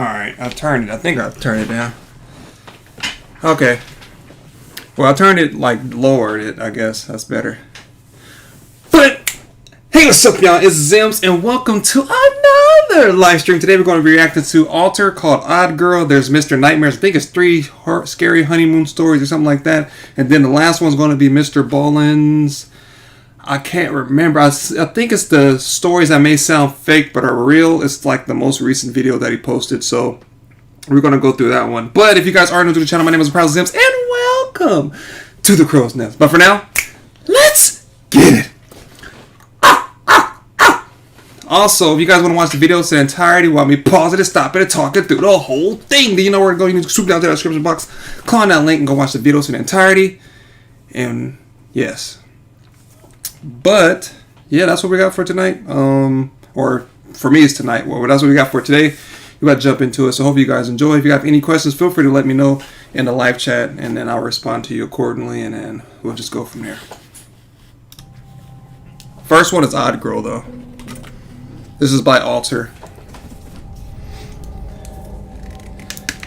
Alright, I've turned it. I think I've turned it down. Okay. Well, I turned it, like, lowered it, I guess. That's better. But, hey, what's up, y'all? It's Zims, and welcome to another live stream. Today we're going to be reacting to Alter called Odd Girl. There's Mr. Nightmare. I think it's 3 scary honeymoon stories or something like that. And then the last one's going to be Mr. Boland's... I can't remember. I think it's the stories that may sound fake but are real. It's like the most recent video that he posted. So we're going to go through that one. But if you guys are new to the channel, my name is Proud Zims and welcome to the Crow's Nest. But for now, let's get it. Also, if you guys want to watch the video in entirety, while me pause it and stop it and talk it through the whole thing, then you know where to go. You need to swoop down to the description box, click on that link and go watch the videos in entirety. And yes. But yeah, that's what we got for tonight. Or for me, it's tonight. Well, that's what we got for today. We got to jump into it. So hope you guys enjoy. If you have any questions, feel free to let me know in the live chat, and then I'll respond to you accordingly, and then we'll just go from there. First one is Odd Girl, though. This is by Alter.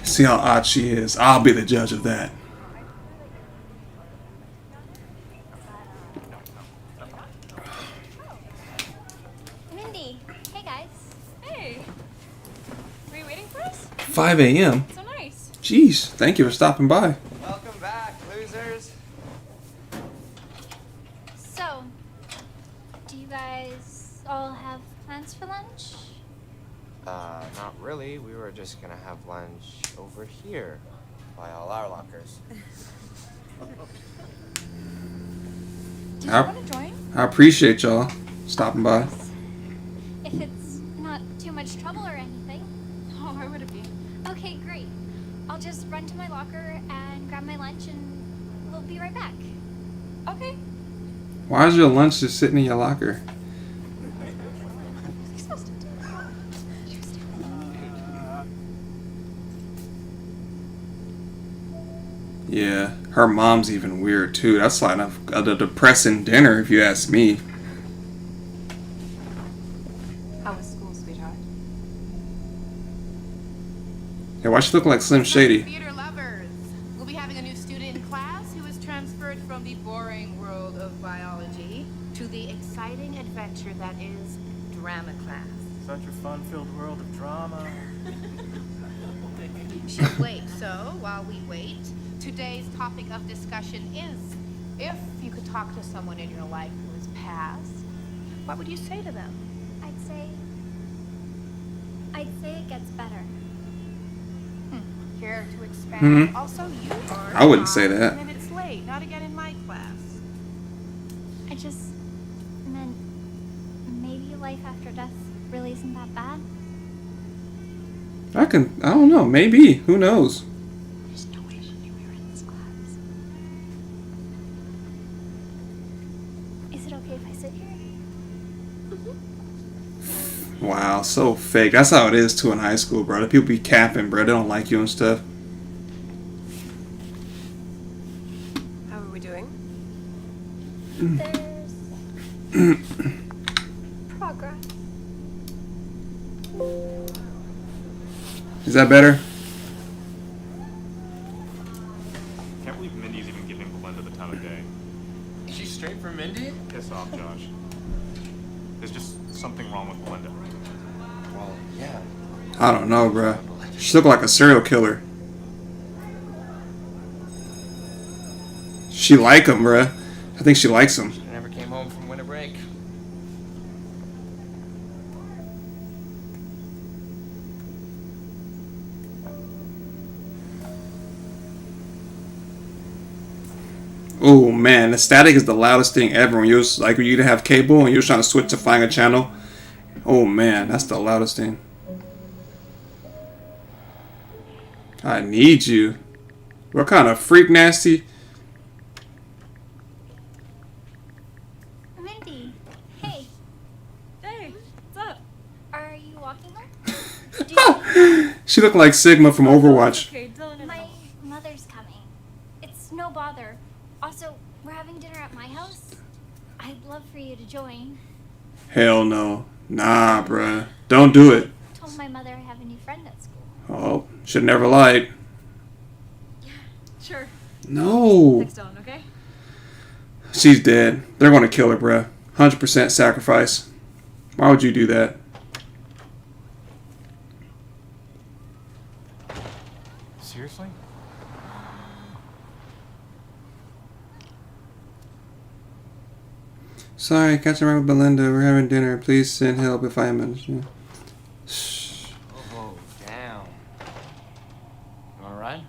See how odd she is. I'll be the judge of that. Hey guys. Hey. Were you waiting for us? 5 a.m. So nice. Jeez, thank you for stopping by. Welcome back, losers. So, do you guys all have plans for lunch? Not really. We were just gonna have lunch over here by all our lockers. Do you want to join? I appreciate y'all stopping by. If it's not too much trouble or anything. Oh, why would it be? Okay, great. I'll just run to my locker and grab my lunch and we'll be right back. Okay. Why is your lunch just sitting in your locker? Yeah, her mom's even weird too. That's like a depressing dinner if you ask me. How was school, sweetheart? Yeah, why she look like Slim Shady? Theater lovers. We'll be having a new student in class who is transferred from the boring world of biology to the exciting adventure that is drama class. Such a fun-filled world of drama. Should wait. So, while we wait, today's topic of discussion is, if you could talk to someone in your life who is past, what would you say to them? I'd say it gets better. Care to expand? Also, you are I wouldn't say that. minutes late. Not again in my class. I just meant maybe life after death really isn't that bad. I don't know, maybe. Who knows? There's no way she knew we were in this class. Is it okay if I sit here? Wow, so fake. That's how it is too in high school, bro. The people be capping, bro. They don't like you and stuff. How are we doing? There's progress. Is that better? Can't believe Mindy's even giving Belinda the time of day. Is she straight from Mindy? Piss off, Josh. There's just something wrong with Belinda. Well, yeah. I don't know, bro. She look like a serial killer. She like him, bro. I think she likes him. She never came home from winter break. Oh man, the static is the loudest thing ever. When you like when you didn't have cable and you're trying to switch to find a channel. Oh man, that's the loudest thing. I need you. What kind of freak nasty? Mindy, hey, Hey, what's up? are you walking home? She looked like Sigma from Overwatch. Okay, Dylan. My mother's coming. It's no bother. Also, we're having dinner at my house. I'd love for you to join. Hell no. Nah, bruh. Don't do it. Told my mother I have a new friend at school. Oh, should never lied. Sure. No. Next on, okay? She's dead. They're gonna kill her, bruh. 100% sacrifice. Why would you do that? Seriously? Sorry, catching around with Belinda. We're having dinner. Please send help if I am in. Oh, damn. You alright?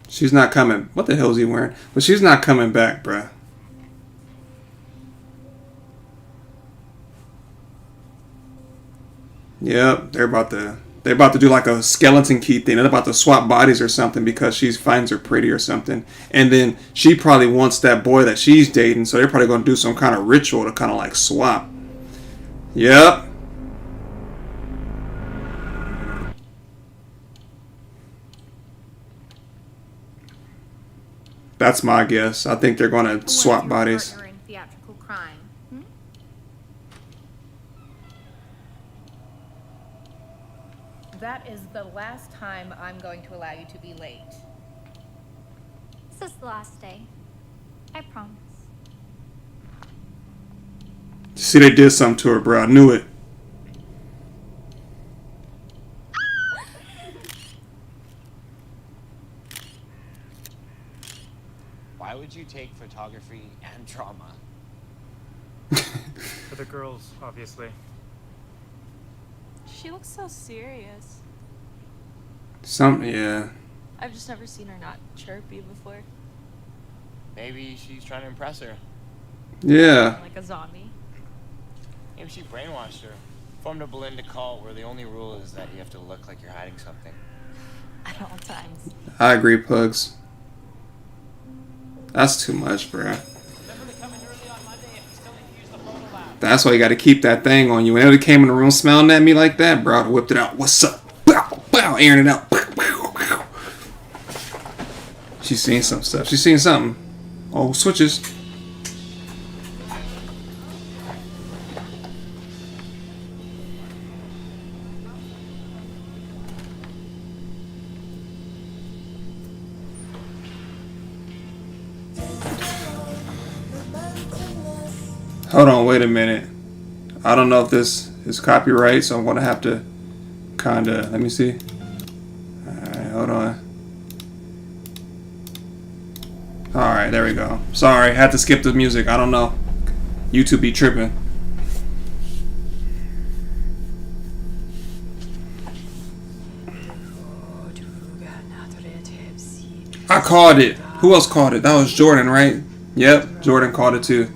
She's not coming. What the hell is he wearing? But she's not coming back, bruh. Yep, they're about to do like a skeleton key thing. They're about to swap bodies or something because she finds her pretty or something. And then she probably wants that boy that she's dating, so they're probably going to do some kind of ritual to kind of like swap. Yep. That's my guess. I think they're going to swap bodies. Partner in theatrical crime. That is the last time I'm going to allow you to be late. This is the last day. I promise. See, they did something to her, bro. I knew it. Why would you take photography and drama? For the girls, obviously. She looks so serious. Yeah. I've just never seen her not chirpy before. Maybe she's trying to impress her. Yeah. Like a zombie. Maybe she brainwashed her. Formed a Belinda cult where the only rule is that you have to look like you're hiding something. At all times. I agree, Pugs. That's too much, bro. That's why you got to keep that thing on you. Whenever they came in the room smelling at me like that, bro, I whipped it out. What's up? Bow, bow, airing it out. Bow, bow, bow. She's seen some stuff. She's seen something. Oh, switches. Hold on, wait a minute. I don't know if this is copyright, so I'm going to have to kind of, let me see. Alright, hold on. Alright, there we go. Sorry, had to skip the music. I don't know. YouTube be tripping. I called it. Who else called it? That was Jordan, right? Yep, Jordan called it too.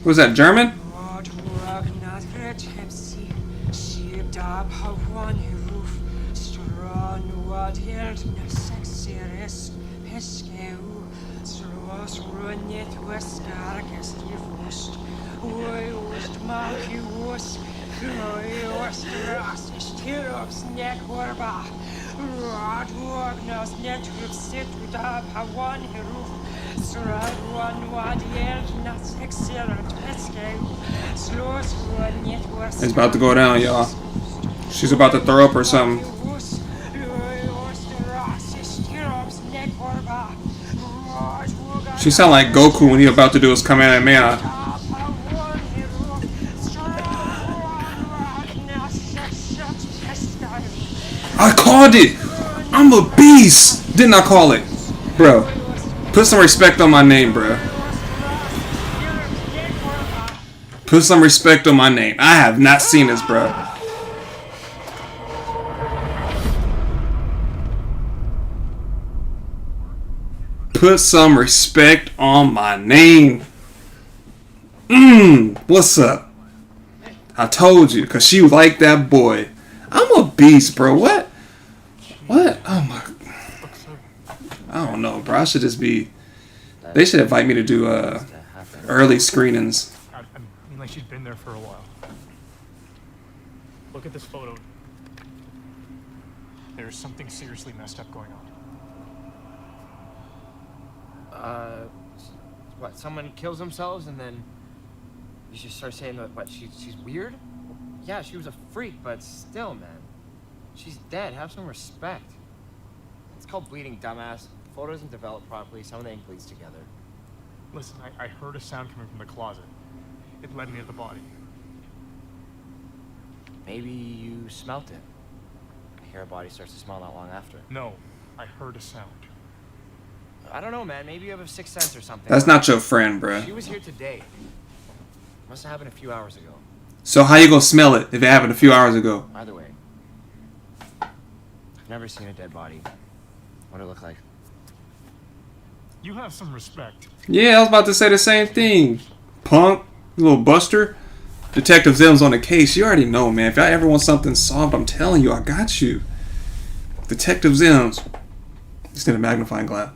Was that German? It's about to go down, y'all. She's about to throw up or something. She sound like Goku when he about to do his Kamehameha. I called it! I'm a beast! Didn't I call it? Bro, put some respect on my name, bro. Put some respect on my name. I have not seen this, bro. Put some respect on my name. What's up? I told you, because she liked that boy. I'm a beast, bro. What? What? Oh my. I don't know, bro. I should just be. They should invite me to do early screenings. I mean, like she's been there for a while. Look at this photo. There's something seriously messed up going on. What? Someone kills themselves and then you just start saying that what? She's weird? Yeah, she was a freak, but still, man. She's dead. Have some respect. It's called bleeding, dumbass. The photo doesn't develop properly. Some of the ink bleeds together. Listen, I heard a sound coming from the closet. It led me to the body. Maybe you smelt it. I hear a body starts to smell not long after. No, I heard a sound. I don't know, man. Maybe you have a sixth sense or something. That's not your friend, She bruh. was here today. Must have happened a few hours ago. So how you gonna smell it if it happened a few hours ago? Either way, I've never seen a dead body. What did it look like? You have some respect. Yeah, I was about to say the same thing. Punk, you little buster. Detective Zim's on the case. You already know, man. If I ever want something solved, I'm telling you, I got you. Detective Zims. Just need a magnifying glass.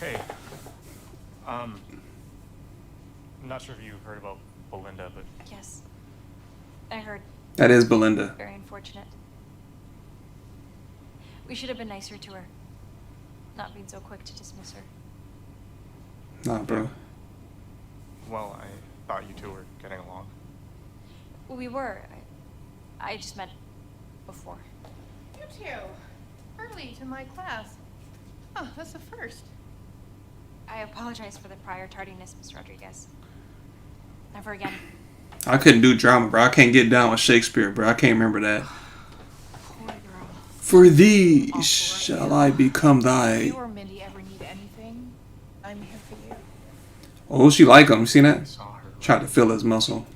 Hey, I'm not sure if you heard about Belinda, but Yes. I heard. That is Belinda. Very unfortunate. We should have been nicer to her. Not being so quick to dismiss her. Nah, bro. well, I thought you two were getting along. We were. I just meant before. You two. Early to my class. Oh, that's the first. I apologize for the prior tardiness, Miss Rodriguez. Never again. I couldn't do drama, bro. I can't get down with Shakespeare, bro. I can't remember that. Poor girl. For thee shall I become If thy. you or Mindy ever need anything, I'm here for you. Oh, she like him. You seen I that? saw her. Tried to feel his muscle.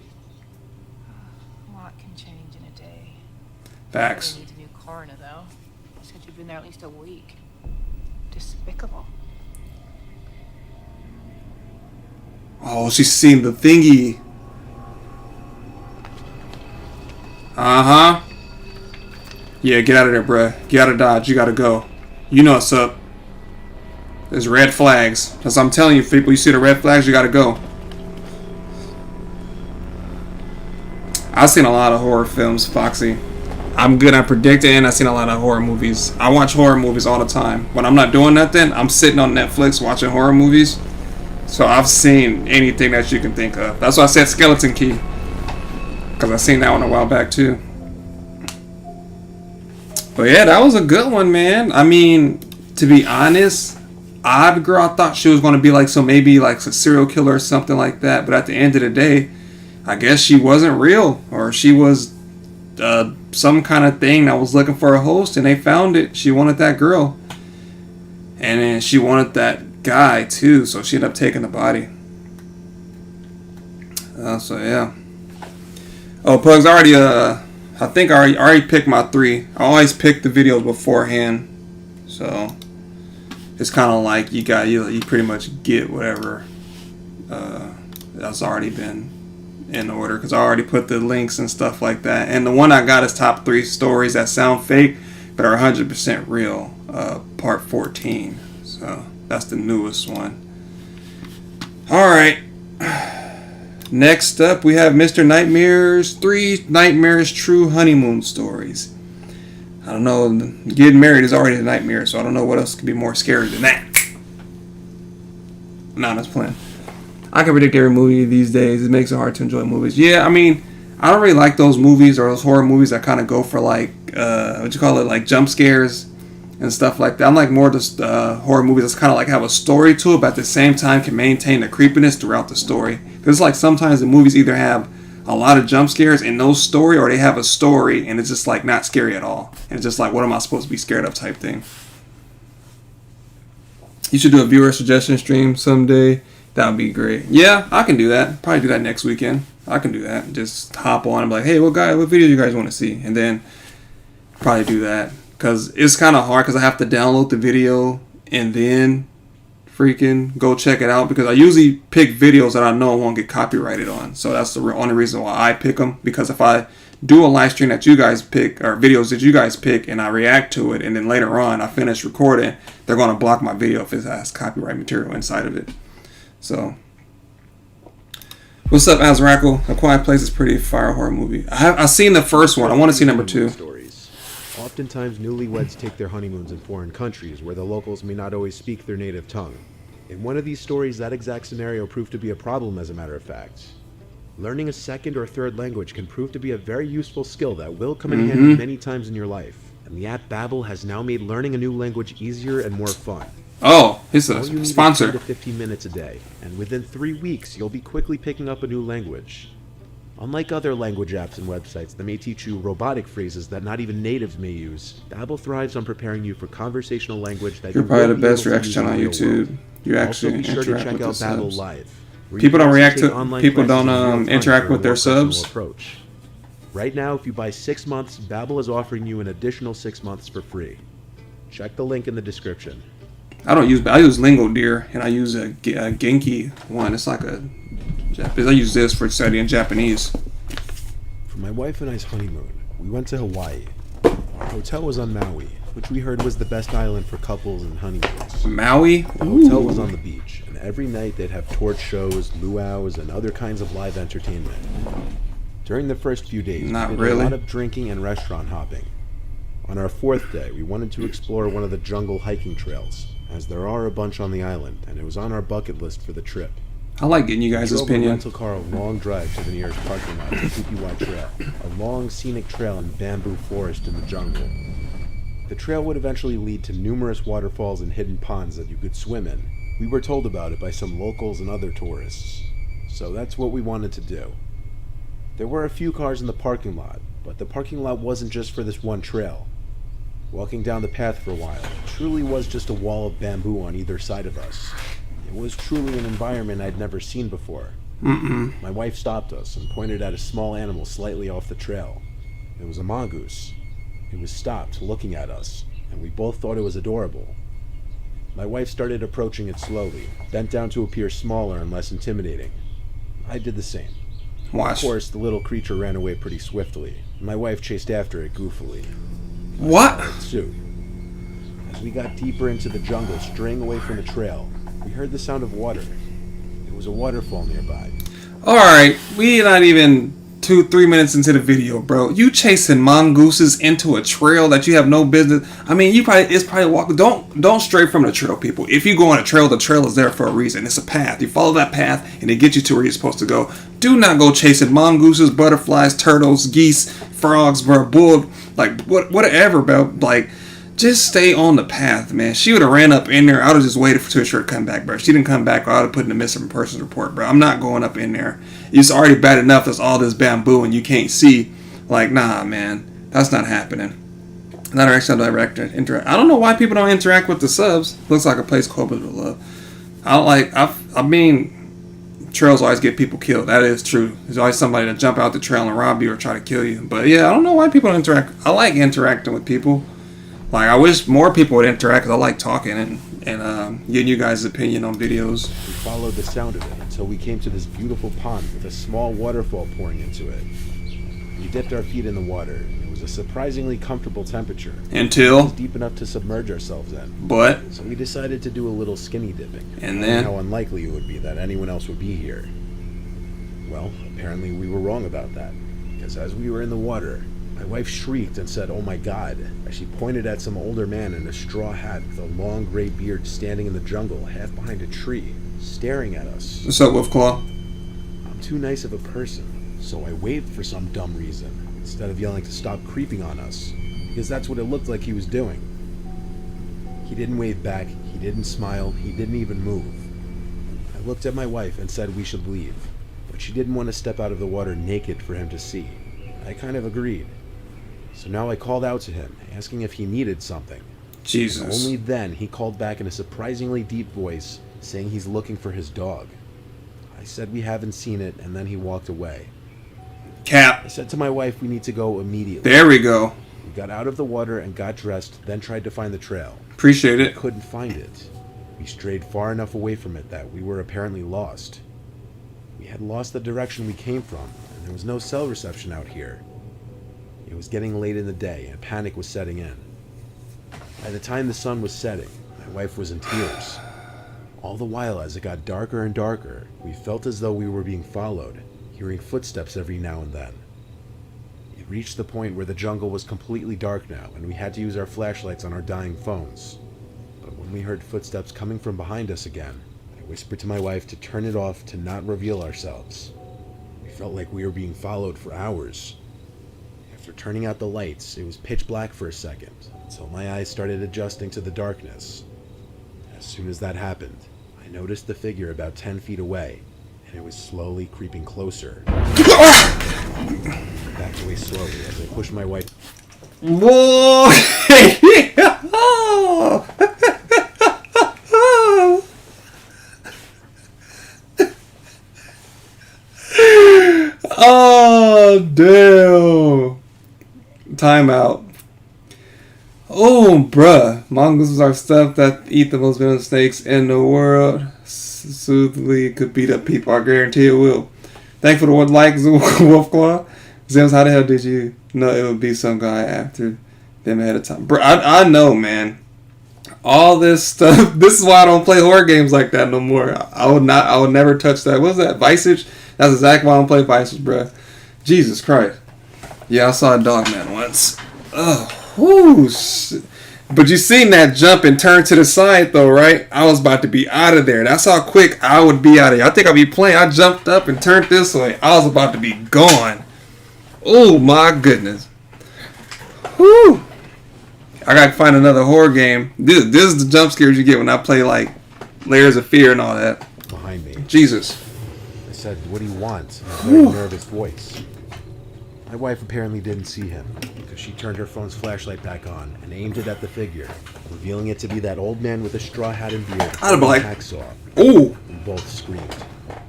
A lot can change in a day. Facts. Really needs a new coroner, though. Said you've been there at least a week. Despicable. Oh, she's seen the thingy. Uh-huh. Yeah, get out of there, bruh. Get out of Dodge. You gotta go. You know what's up. There's red flags. That's what I'm telling you, people. You see the red flags, you gotta go. I've seen a lot of horror films, Foxy. I'm good at predicting. I've seen a lot of horror movies. I watch horror movies all the time. When I'm not doing nothing, I'm sitting on Netflix watching horror movies. So I've seen anything that you can think of. That's why I said Skeleton Key. Because I seen that one a while back too. But yeah, that was a good one, man. I mean, to be honest, Odd Girl, I thought she was going to be like, so maybe like a serial killer or something like that. But at the end of the day, I guess she wasn't real. Or she was some kind of thing that was looking for a host and they found it. She wanted that girl. And then she wanted that guy too. So she ended up taking the body. So yeah. Oh, Pugs, I already, I think I already picked my 3. I always pick the videos beforehand. So, it's kind of like you pretty much get whatever that's already been in order. Because I already put the links and stuff like that. And the one I got is top 3 stories that sound fake, but are 100% real. Part 14. So, that's the newest one. Alright. Next up, we have Mr. Nightmare's 3 Nightmares True Honeymoon Stories. I don't know, getting married is already a nightmare, so I don't know what else could be more scary than that. Nah, that's playing. I can predict every movie these days. It makes it hard to enjoy movies. Yeah, I mean, I don't really like those movies or those horror movies that kind of go for like, like jump scares and stuff like that. I'm like more just horror movies that's kind of like have a story to it, but at the same time can maintain the creepiness throughout the story. Because like sometimes the movies either have a lot of jump scares and no story, or they have a story and it's just like not scary at all. And it's just like, what am I supposed to be scared of type thing. You should do a viewer suggestion stream someday. That would be great. Yeah, I can do that. Probably do that next weekend. I can do that. Just hop on and be like, hey, what video you guys want to see? And then probably do that. Because it's kind of hard because I have to download the video and then freaking go check it out. Because I usually pick videos that I know I won't get copyrighted on. So that's the only reason why I pick them. Because if I do a live stream that you guys pick, or videos that you guys pick, and I react to it, and then later on I finish recording, they're going to block my video if it has copyright material inside of it. So, what's up, Azrackle? A Quiet Place is pretty fire horror movie. I've seen the first one. I want to see number 2. Stories. Part Oftentimes, newlyweds take their honeymoons in foreign countries where the locals may not always speak their native tongue. In one of these stories, that exact scenario proved to be a problem, as a matter of fact. Learning a second or third language can prove to be a very useful skill that will come in handy many times in your life. And the app Babbel has now made learning a new language easier and more fun. Oh, it's All you a need sponsor. is 10 to 15 minutes a day, and within 3 weeks, you'll be quickly picking up a new language. Unlike other language apps and websites that may teach you robotic phrases that not even natives may use, Babbel thrives on preparing you for conversational language that You're you probably will the be able best to reaction use in on the real YouTube. world. You Also, actually be sure to interact check with out the Babbel subs. Live. Where People you don't can react also take to online people classes don't in real time interact for a with their more personal subs. approach. Right now, if you buy 6 months, Babbel is offering you an additional 6 months for free. Check the link in the description. I use Lingo Deer, and I use a Genki one. It's like a Japanese. I use this for studying Japanese. For my wife and I's honeymoon, we went to Hawaii. Our hotel was on Maui, which we heard was the best island for couples and honeymoons. Maui? The hotel was on the beach, and every night they'd have torch shows, luau's, and other kinds of live entertainment. During the first few days, Not we did really. a lot of drinking and restaurant hopping. On our 4th day, we wanted to explore one of the jungle hiking trails, as there are a bunch on the island, and it was on our bucket list for the trip. I like getting you guys' We drove a opinion. rental car a long drive to the nearest parking lot to Kupiwai Trail, a long scenic trail in bamboo forest in the jungle. The trail would eventually lead to numerous waterfalls and hidden ponds that you could swim in. We were told about it by some locals and other tourists, so that's what we wanted to do. There were a few cars in the parking lot, but the parking lot wasn't just for this one trail. Walking down the path for a while, it truly was just a wall of bamboo on either side of us. It was truly an environment I'd never seen before. My wife stopped us and pointed at a small animal slightly off the trail. It was a mongoose. It was stopped, looking at us, and we both thought it was adorable. My wife started approaching it slowly, bent down to appear smaller and less intimidating. I did the same. Of Watch. course, the little creature ran away pretty swiftly. My wife chased after it goofily. What? Suit. As we got deeper into the jungle, straying away from the trail, we heard the sound of water. It was a waterfall nearby. Alright, we not even 2-3 minutes into the video, bro. You chasing mongooses into a trail that you have no business. I mean, it's probably walk. Don't stray from the trail, people. If you go on a trail, the trail is there for a reason. It's a path. You follow that path, and it gets you to where you're supposed to go. Do not go chasing mongooses, butterflies, turtles, geese, frogs, bro, bull, like whatever, bro. Like, just stay on the path, man. She would have ran up in there. I would have just waited for her to come back, bro. She didn't come back. I would have put in a missing persons report, bro. I'm not going up in there. It's already bad enough. There's all this bamboo and you can't see. Like, nah, man. That's not happening. Not actually interact. I don't know why people don't interact with the subs. Looks like a place called with love. I mean, trails always get people killed. That is true. There's always somebody to jump out the trail and rob you or try to kill you. But yeah, I don't know why people don't interact. I like interacting with people. Like, I wish more people would interact because I like talking and getting you guys' opinion on videos. We followed the sound of it until we came to this beautiful pond with a small waterfall pouring into it. We dipped our feet in the water. It was a surprisingly comfortable temperature. It Until, was deep enough to submerge ourselves in. but, So we decided to do a little skinny dipping. And knowing then? how unlikely it would be that anyone else would be here. Well, apparently we were wrong about that. Because as we were in the water, my wife shrieked and said, "Oh my God," as she pointed at some older man in a straw hat with a long gray beard standing in the jungle, half behind a tree, staring at us. what's up, Wolfclaw? I'm too nice of a person, so I waved for some dumb reason, instead of yelling to stop creeping on us, because that's what it looked like he was doing. He didn't wave back, he didn't smile, he didn't even move. I looked at my wife and said we should leave, but she didn't want to step out of the water naked for him to see. I kind of agreed. So now I called out to him, asking if he needed something. Jesus. Only then he called back in a surprisingly deep voice, saying he's looking for his dog. I said we haven't seen it, and then he walked away. Cap. I said to my wife we need to go immediately. There we go. We got out of the water and got dressed, then tried to find the trail. Appreciate it. Couldn't find it. We strayed far enough away from it that we were apparently lost. We had lost the direction we came from, and there was no cell reception out here. It was getting late in the day, and panic was setting in. By the time the sun was setting, my wife was in tears. All the while, as it got darker and darker, we felt as though we were being followed, hearing footsteps every now and then. It It reached the point where the jungle was completely dark now, and we had to use our flashlights on our dying phones. But when we heard footsteps coming from behind us again, I whispered to my wife to turn it off to not reveal ourselves. We felt like we were being followed for hours. After turning out the lights, it was pitch black for a second, until my eyes started adjusting to the darkness. As soon as that happened, I noticed the figure about 10 feet away, and it was slowly creeping closer. I backed away slowly as I pushed my wife. Whoa! Oh, damn. Time out. Oh, bruh. Mongooses are stuff that eat the most venomous snakes in the world. Soothly could beat up people. I guarantee it will. Thankful to one like Wolfclaw. Zems, how the hell did you know it would be some guy after them ahead of time? Bro, I know, man. All this stuff. This is why I don't play horror games like that no more. I would never touch that. What was that? Visage? That's exactly why I don't play Visage, bro. Jesus Christ. Yeah, I saw a dog man once. Oh, whoo, shit. But you seen that jump and turn to the side though, right? I was about to be out of there. That's how quick I would be out of here. I think I'd be playing. I jumped up and turned this way. I was about to be gone. Oh my goodness. Whoo. I gotta find another horror game. This is the jump scares you get when I play like Layers of Fear and all that. Behind me. Jesus. I said, "What do you want?" in a very nervous voice. My wife apparently didn't see him, because she turned her phone's flashlight back on and aimed it at the figure, revealing it to be that old man with a straw hat and beard. I'd have been like, hacksaw. ooh. We both screamed.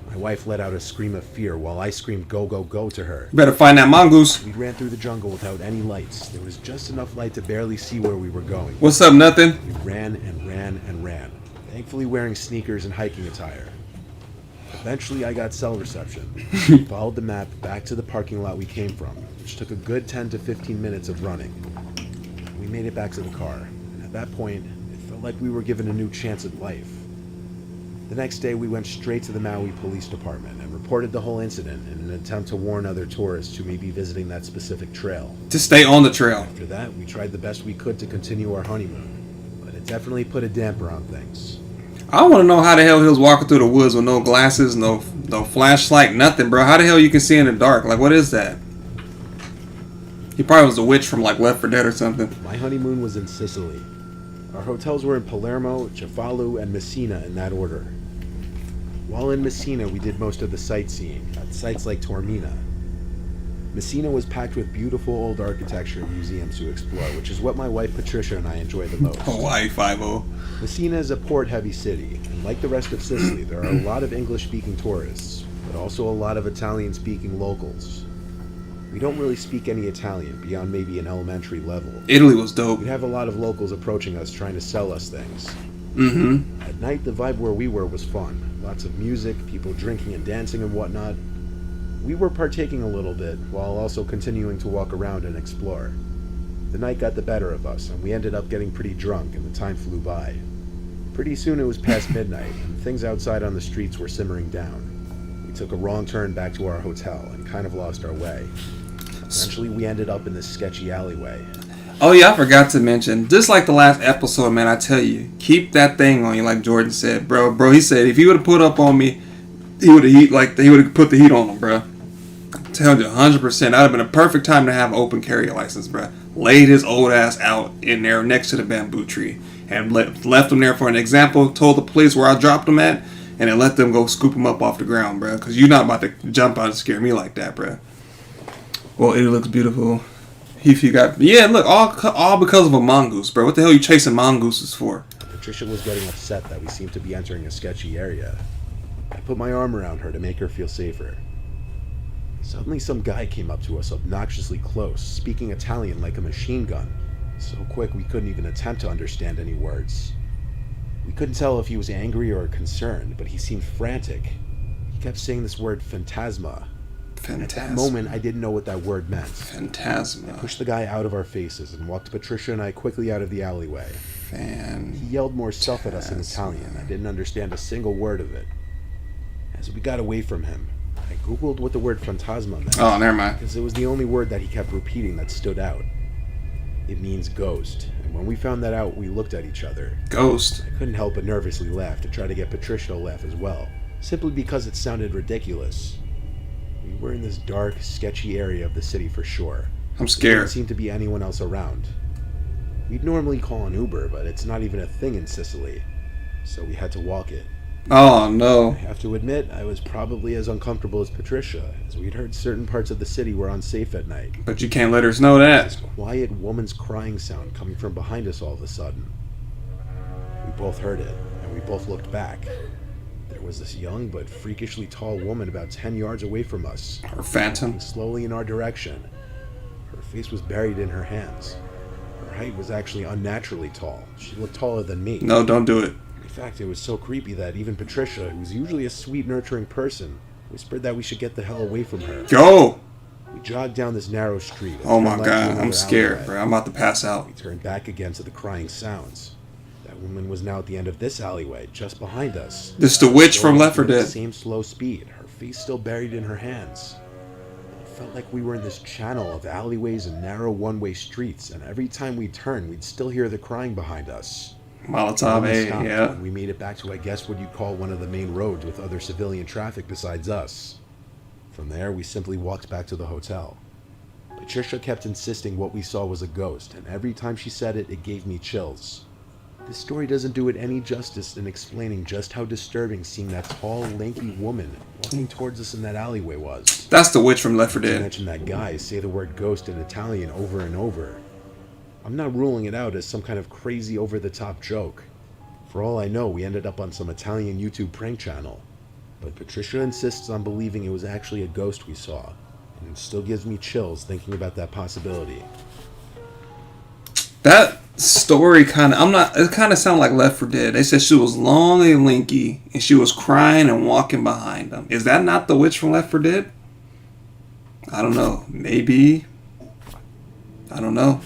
My wife let out a scream of fear while I screamed "go, go, go" to her. Better find that mongoose. We ran through the jungle without any lights. There was just enough light to barely see where we were going. What's up, nothing? We ran and ran and ran, thankfully wearing sneakers and hiking attire. Eventually, I got cell reception. We followed the map back to the parking lot we came from, which took a good 10 to 15 minutes of running. We made it back to the car, and at that point, it felt like we were given a new chance at life. The next day, we went straight to the Maui Police Department and reported the whole incident in an attempt to warn other tourists who may be visiting that specific trail. To stay on the trail. After that, we tried the best we could to continue our honeymoon, but it definitely put a damper on things. I want to know how the hell he was walking through the woods with no glasses, no flashlight, nothing, bro. How the hell you can see in the dark? Like, what is that? He probably was a witch from, like, Left 4 Dead or something. My honeymoon was in Sicily. Our hotels were in Palermo, Cefalu, and Messina in that order. While in Messina, we did most of the sightseeing at sites like Taormina. Messina was packed with beautiful old architecture and museums to explore, which is what my wife Patricia and I enjoy the most. Hawaii 5-0. Messina is a port-heavy city, and like the rest of Sicily, there are a lot of English-speaking tourists, but also a lot of Italian-speaking locals. We don't really speak any Italian, beyond maybe an elementary level. Italy was dope. We'd have a lot of locals approaching us trying to sell us things. Mm-hmm. At night, the vibe where we were was fun. Lots of music, people drinking and dancing and whatnot. We were partaking a little bit, while also continuing to walk around and explore. The night got the better of us, and we ended up getting pretty drunk, and the time flew by. Pretty soon it was past midnight, and things outside on the streets were simmering down. We took a wrong turn back to our hotel, and kind of lost our way. Eventually we ended up in this sketchy alleyway. Oh yeah, I forgot to mention, just like the last episode, man, I tell you, keep that thing on you, like Jordan said, bro. Bro, he said if he would have put up on me, he would have put the heat on him, bro. I'm telling you, 100%. That'd have been a perfect time to have an open carry license, bro. Laid his old ass out in there next to the bamboo tree and left him there for an example. Told the police where I dropped him at, and then let them go scoop him up off the ground, bro. Because you're not about to jump out and scare me like that, bro. Well, it looks beautiful. Look, all because of a mongoose, bro. What the hell are you chasing mongooses for? Patricia was getting upset that we seemed to be entering a sketchy area. I put my arm around her to make her feel safer. Suddenly some guy came up to us obnoxiously close, speaking Italian like a machine gun. So quick we couldn't even attempt to understand any words. We couldn't tell if he was angry or concerned, but he seemed frantic. He kept saying this word phantasma. At that moment, I didn't know what that word meant. Phantasma. I pushed the guy out of our faces and walked Patricia and I quickly out of the alleyway. He yelled more stuff at us in Italian. I didn't understand a single word of it. As we got away from him, I googled what the word phantasma meant. Oh, never mind. Because it was the only word that he kept repeating that stood out. It means ghost, and when we found that out, we looked at each other. Ghost. I couldn't help but nervously laugh to try to get Patricia to laugh as well, simply because it sounded ridiculous. We were in this dark, sketchy area of the city for sure. I'm There scared. didn't seem to be anyone else around. We'd normally call an Uber, but it's not even a thing in Sicily, so we had to walk it. Oh I no. have to admit, I was probably as uncomfortable as Patricia, as we'd heard certain parts of the city were unsafe at night. But you can't let us know This that. quiet woman's crying sound coming from behind us all of a sudden. We both heard it, and we both looked back. There was this young but freakishly tall woman about 10 yards away from us, Or phantom. walking slowly in our direction. Her face was buried in her hands. Her height was actually unnaturally tall. She looked taller than me. No, don't do it. In fact, it was so creepy that even Patricia, who's usually a sweet, nurturing person, whispered that we should get the hell away from her. Go. We jogged down this narrow street. and Oh my turned left to god, another I'm scared, alleyway. bro. I'm about to pass out. We turned back again to the crying sounds. That woman was now at the end of this alleyway, just behind us. This is the witch from Going Left 4 at the Dead. same slow speed, her face still buried in her hands. It felt like we were in this channel of alleyways and narrow one-way streets, and every time we turned, we'd still hear the crying behind us. Molotov, We hey, stopped yeah. when we made it back to, I guess, what you'd call one of the main roads with other civilian traffic besides us. From there, we simply walked back to the hotel. Patricia kept insisting what we saw was a ghost, and every time she said it, it gave me chills. This story doesn't do it any justice in explaining just how disturbing seeing that tall, lanky woman walking towards us in that alleyway was. That's the witch from Left 4 Not to Dead. mention that guy say the word ghost in Italian over and over. I'm not ruling it out as some kind of crazy over-the-top joke. For all I know, we ended up on some Italian YouTube prank channel. But Patricia insists on believing it was actually a ghost we saw, and it still gives me chills thinking about that possibility. That story kind of, it kind of sounded like Left 4 Dead. They said she was long and lanky, and she was crying and walking behind them. Is that not the witch from Left 4 Dead? I don't know. Maybe. I don't know.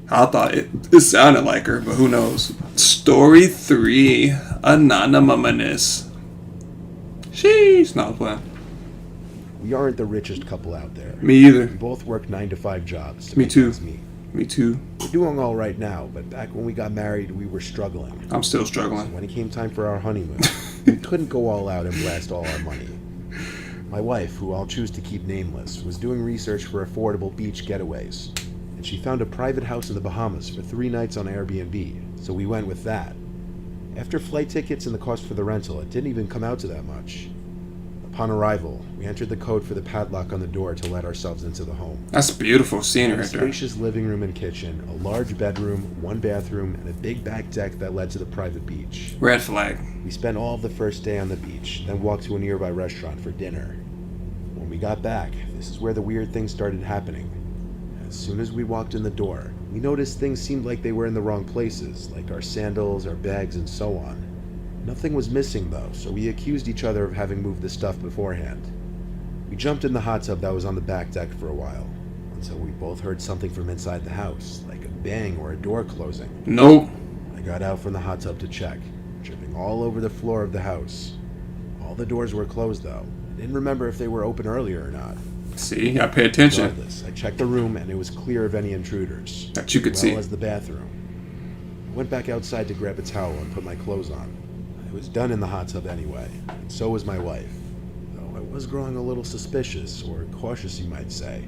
I thought it sounded like her, but who knows? Story 3, Anonymous. Sheesh. No, I'm playing. We aren't the richest couple out there. Me either. We both work 9-to-5 jobs. to Me make too. ends meet. Me too. We're doing all right now, but back when we got married, we were struggling. I'm still So struggling. when it came time for our honeymoon, we couldn't go all out and blast all our money. My wife, who I'll choose to keep nameless, was doing research for affordable beach getaways, and she found a private house in the Bahamas for 3 nights on Airbnb, so we went with that. After flight tickets and the cost for the rental, it didn't even come out to that much. Upon arrival, we entered the code for the padlock on the door to let ourselves into the home. That's beautiful scenery A right there. spacious living room and kitchen, a large bedroom, 1 bathroom, and a big back deck that led to the private beach. Red flag. We spent all of the first day on the beach, then walked to a nearby restaurant for dinner. When we got back, this is where the weird things started happening. As soon as we walked in the door, we noticed things seemed like they were in the wrong places, like our sandals, our bags, and so on. Nothing was missing though, so we accused each other of having moved the stuff beforehand. We jumped in the hot tub that was on the back deck for a while, until we both heard something from inside the house, like a bang or a door closing. Nope. I got out from the hot tub to check, tripping all over the floor of the house. All the doors were closed though. I didn't remember if they were open earlier or not. See, you gotta pay attention. Regardless, I checked the room and it was clear of any intruders, That you could as see. well as the bathroom. I went back outside to grab a towel and put my clothes on. I was done in the hot tub anyway, and so was my wife, though I was growing a little suspicious, or cautious you might say.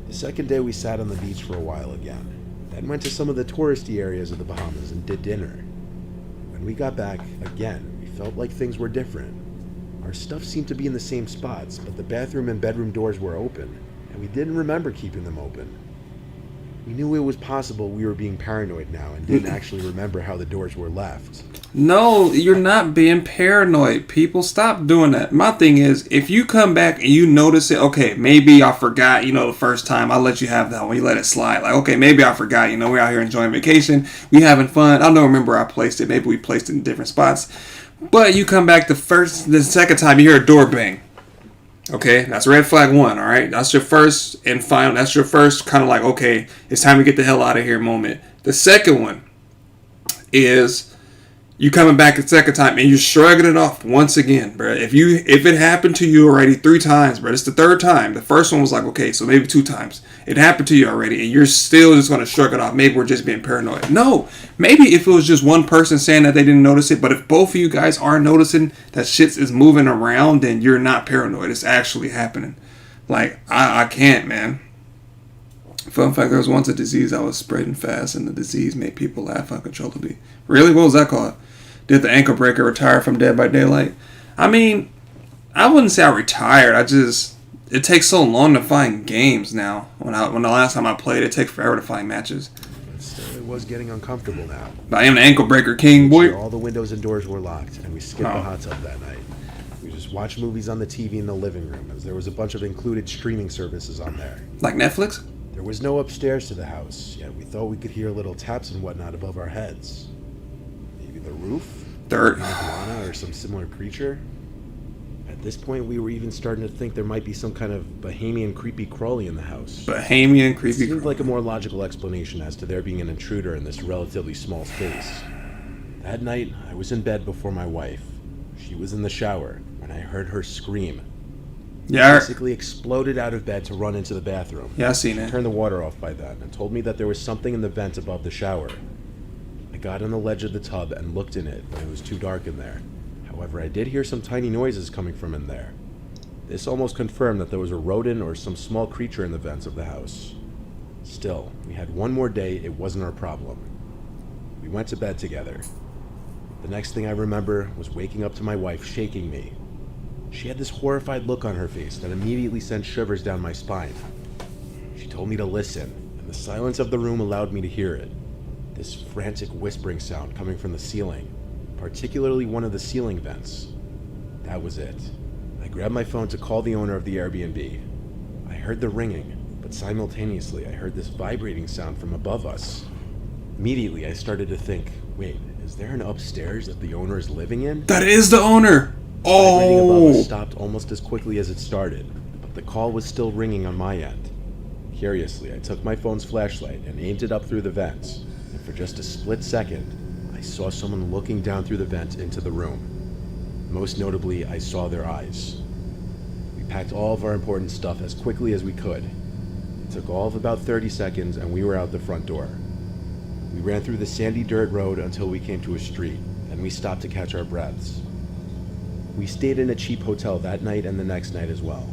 The second day we sat on the beach for a while again, then went to some of the touristy areas of the Bahamas and did dinner. When we got back, again, we felt like things were different. Our stuff seemed to be in the same spots, but the bathroom and bedroom doors were open, and we didn't remember keeping them open. We knew it was possible we were being paranoid now and didn't actually remember how the doors were left. No, you're not being paranoid. People, stop doing that. My thing is, if you come back and you notice it, okay, maybe I forgot, the first time I let you have that one, you let it slide. Like, okay, maybe I forgot, we're out here enjoying vacation, we having fun. I don't remember where I placed it. Maybe we placed it in different spots. But you come back the second time, you hear a door bang. Okay, that's red flag 1, all right? That's your first and final, that's your first kind of like, okay, it's time to get the hell out of here moment. The second one is You coming back a second time and you're shrugging it off once again, bro. If it happened to you already 3 times, bro, it's the 3rd time. The first one was like, okay, so maybe 2 times. It happened to you already, and you're still just gonna shrug it off. Maybe we're just being paranoid. No, maybe if it was just one person saying that they didn't notice it, but if both of you guys are noticing that shit is moving around, then you're not paranoid. It's actually happening. Like I can't, man. Fun fact: there was once a disease that was spreading fast, and the disease made people laugh uncontrollably. Really? What was that called? Did the ankle breaker retire from Dead by Daylight? I mean, I wouldn't say I retired. It takes so long to find games now. When the last time I played, it takes forever to find matches. But still, it was getting uncomfortable now. But I am the ankle breaker king, boy. Sure, all the windows and doors were locked, and we skipped the hot tub that night. We just watched movies on the TV in the living room, as there was a bunch of included streaming services on there. Like Netflix? There was no upstairs to the house, yet we thought we could hear little taps and whatnot above our heads. Maybe the roof? Dirt. An iguana or some similar creature? At this point, we were even starting to think there might be some kind of Bahamian creepy crawly in the house. Bahamian creepy It seemed crawly. like a more logical explanation as to there being an intruder in this relatively small space. That night, I was in bed before my wife. She was in the shower when I heard her scream. Yeah, Basically exploded out of bed to run into the bathroom. yeah, I seen She it. turned the water off by then and told me that there was something in the vent above the shower. I got on the ledge of the tub and looked in it, but it was too dark in there. However, I did hear some tiny noises coming from in there. This almost confirmed that there was a rodent or some small creature in the vents of the house. Still, we had one more day, it wasn't our problem. We went to bed together. The next thing I remember was waking up to my wife shaking me. She had this horrified look on her face that immediately sent shivers down my spine. She told me to listen, and the silence of the room allowed me to hear it. This frantic whispering sound coming from the ceiling, particularly one of the ceiling vents. That was it. I grabbed my phone to call the owner of the Airbnb. I heard the ringing, but simultaneously I heard this vibrating sound from above us. Immediately I started to think, wait, is there an upstairs that the owner is living in? That is the owner. Vibrating above us Oh, stopped almost as quickly as it started, but the call was still ringing on my end. Curiously, I took my phone's flashlight and aimed it up through the vents, and for just a split second, I saw someone looking down through the vent into the room. Most notably, I saw their eyes. We packed all of our important stuff as quickly as we could. It took all of about 30 seconds, and we were out the front door. We ran through the sandy dirt road until we came to a street, and we stopped to catch our breaths. We stayed in a cheap hotel that night and the next night as well.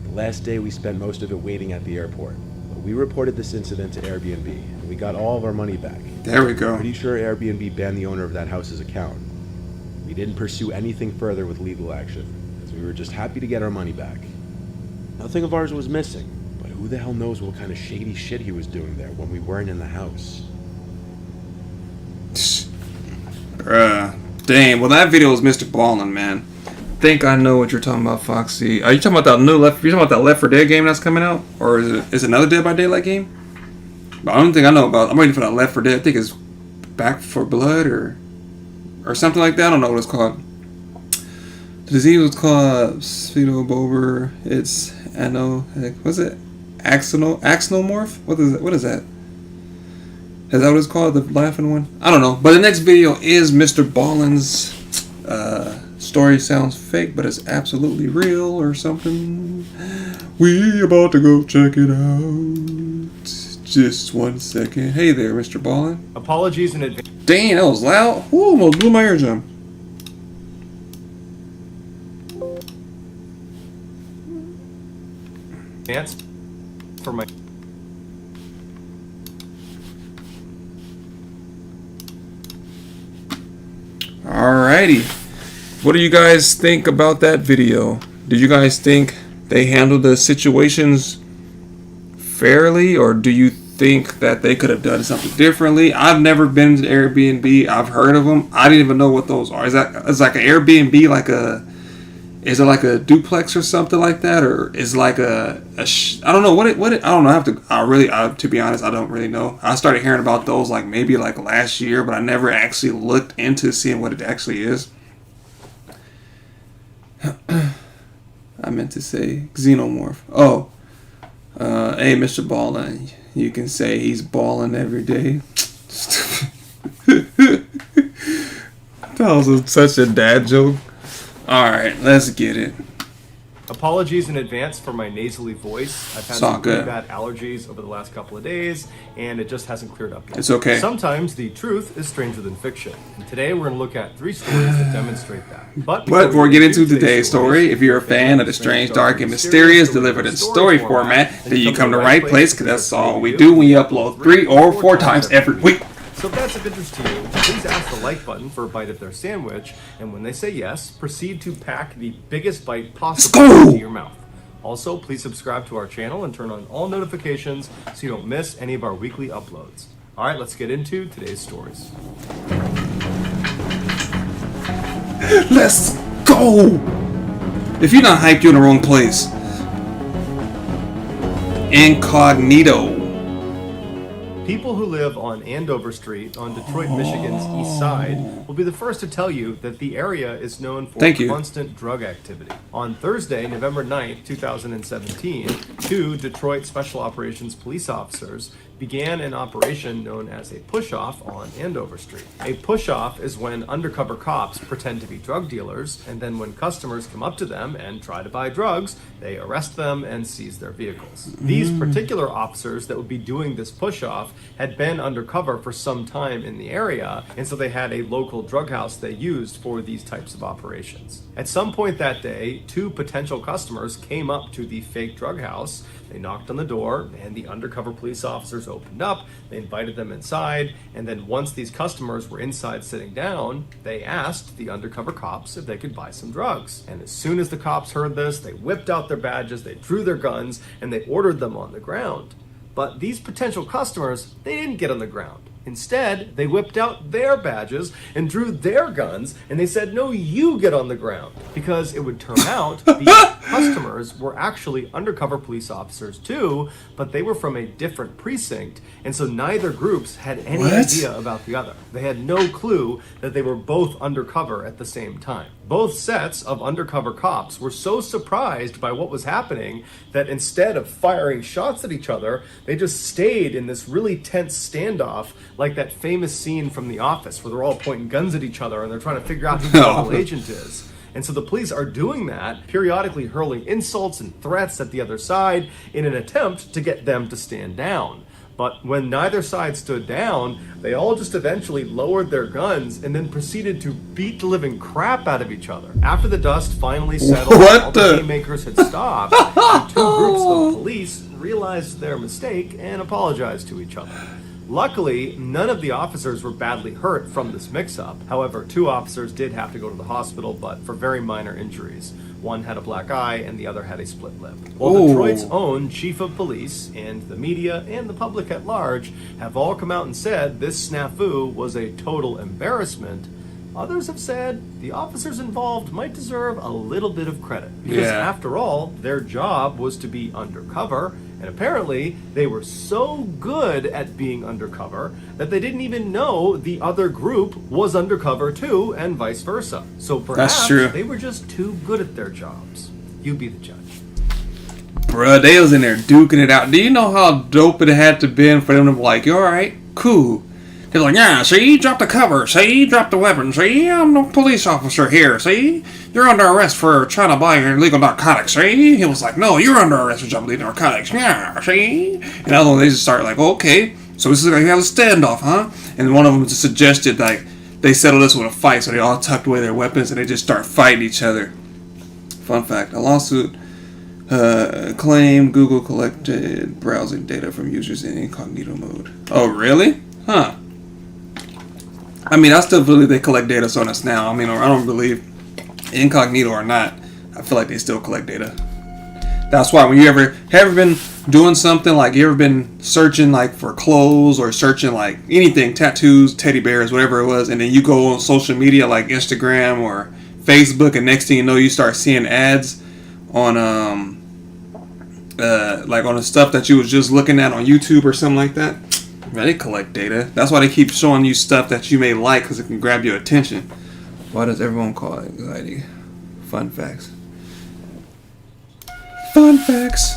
The last day we spent most of it waiting at the airport, but we reported this incident to Airbnb, and we got all of our money back. there we go. Pretty sure Airbnb banned the owner of that house's account. We didn't pursue anything further with legal action, as we were just happy to get our money back. Nothing of ours was missing, but who the hell knows what kind of shady shit he was doing there when we weren't in the house. Bruh. Dang, well that video was Mr. Ballin', man. Think I know what you're talking about, Foxy. Are you talking about that new Left? You talking about that Left 4 Dead game that's coming out, or is it another Dead by Daylight game? But I don't think I know about. I'm waiting for that Left 4 Dead. I think it's Back for Blood or something like that. I don't know what it's called. The disease was called Sphenobober. It's what's it? Axonomorph? What is that? Is that what it's called? The laughing one? I don't know. But the next video is Mr. Ballin's story sounds fake, but it's absolutely real or something. We about to go check it out. Just 1 second. Hey there, Mr. Ballin. Apologies in advance Dang, that was loud. Ooh, almost blew my eardrum. for my Alrighty. What do you guys think about that video? Did you guys think they handled the situations fairly, or do you think that they could have done something differently? I've never been to Airbnb. I've heard of them. I didn't even know what those are. Is like an Airbnb is it like a duplex or something like that, or is it like I don't know I don't know. To be honest, I don't really know. I started hearing about those like maybe like last year, but I never actually looked into seeing what it actually is. I meant to say xenomorph. Oh, hey, Mr. Ballin, you can say he's balling every day. was such a dad joke. Alright, let's get it. Apologies in advance for my nasally voice. I've had It's all some really good. bad allergies over the last couple of days, and it just hasn't cleared up yet. It's okay. Sometimes the truth is stranger than fiction, and today we're going to look at 3 stories that demonstrate that. But before we get into today's story, if you're a fan of the strange, dark, and mysterious delivered in story format, then you come to the right place, because that's all we do when you upload 3 or 4 times every week. So if that's of interest to you, please ask the like button for a bite of their sandwich, and when they say yes, proceed to pack the biggest bite possible into your mouth. Also, please subscribe to our channel and turn on all notifications so you don't miss any of our weekly uploads. All right, let's get into today's stories. Let's go! If you're not hyped, you're in the wrong place. Incognito. People who live on Andover Street on Detroit, Michigan's east side will be the first to tell you that the area is known for constant drug activity. On Thursday, November 9th, 2017, 2 Detroit Special Operations police officers began an operation known as a push-off on Andover Street. A push-off is when undercover cops pretend to be drug dealers, and then when customers come up to them and try to buy drugs, they arrest them and seize their vehicles. These particular officers that would be doing this push-off had been undercover for some time in the area, and so they had a local drug house they used for these types of operations. At some point that day, 2 potential customers came up to the fake drug house. They knocked on the door, and the undercover police officers opened up. They invited them inside, and then once these customers were inside sitting down, they asked the undercover cops if they could buy some drugs. And as soon as the cops heard this, they whipped out their badges, they drew their guns, and they ordered them on the ground. But these potential customers, they didn't get on the ground. Instead, they whipped out their badges and drew their guns, and they said, "No, you get on the ground." Because it would turn out the customers were actually undercover police officers too, but they were from a different precinct, and so neither groups had any idea about the other. They had no clue that they were both undercover at the same time. Both sets of undercover cops were so surprised by what was happening that instead of firing shots at each other, they just stayed in this really tense standoff, like that famous scene from The Office where they're all pointing guns at each other and they're trying to figure out who the double agent is. And so the police are doing that, periodically hurling insults and threats at the other side in an attempt to get them to stand down. But when neither side stood down, they all just eventually lowered their guns and then proceeded to beat the living crap out of each other. After the dust finally settled, all the haymakers had stopped, the 2 groups of police realized their mistake and apologized to each other. Luckily, none of the officers were badly hurt from this mix-up. However, 2 officers did have to go to the hospital, but for very minor injuries. One had a black eye and the other had a split lip. While Detroit's own chief of police and the media and the public at large have all come out and said this snafu was a total embarrassment, others have said the officers involved might deserve a little bit of credit. Because after all, their job was to be undercover, and apparently they were so good at being undercover that they didn't even know the other group was undercover too, and vice versa. So perhaps they were just too good at their jobs. You be the judge. Bruh, they was in there duking it out. Do you know how dope it had to been for them to be like, "You alright? Cool." They're like, "Yeah, see, drop the cover, see, drop the weapon, see, I'm no police officer here, see, you're under arrest for trying to buy illegal narcotics, see." He was like, "No, you're under arrest for trying to buy narcotics, yeah, see." And the other one, they just start like, "Okay, so this is like you have a standoff, huh?" And one of them just suggested like they settle this with a fight, so they all tucked away their weapons and they just start fighting each other. Fun fact: a lawsuit claimed Google collected browsing data from users in incognito mode. Oh, really? Huh. I mean, I still believe they collect data on us now. I mean, I don't believe incognito or not. I feel like they still collect data. That's why when you ever been doing something like you ever been searching like for clothes or searching like anything, tattoos, teddy bears, whatever it was, and then you go on social media like Instagram or Facebook, and next thing you know, you start seeing ads on like on the stuff that you was just looking at on YouTube or something like that. Man, they collect data. That's why they keep showing you stuff that you may like, because it can grab your attention. Why does everyone call it anxiety? Fun facts. Fun facts.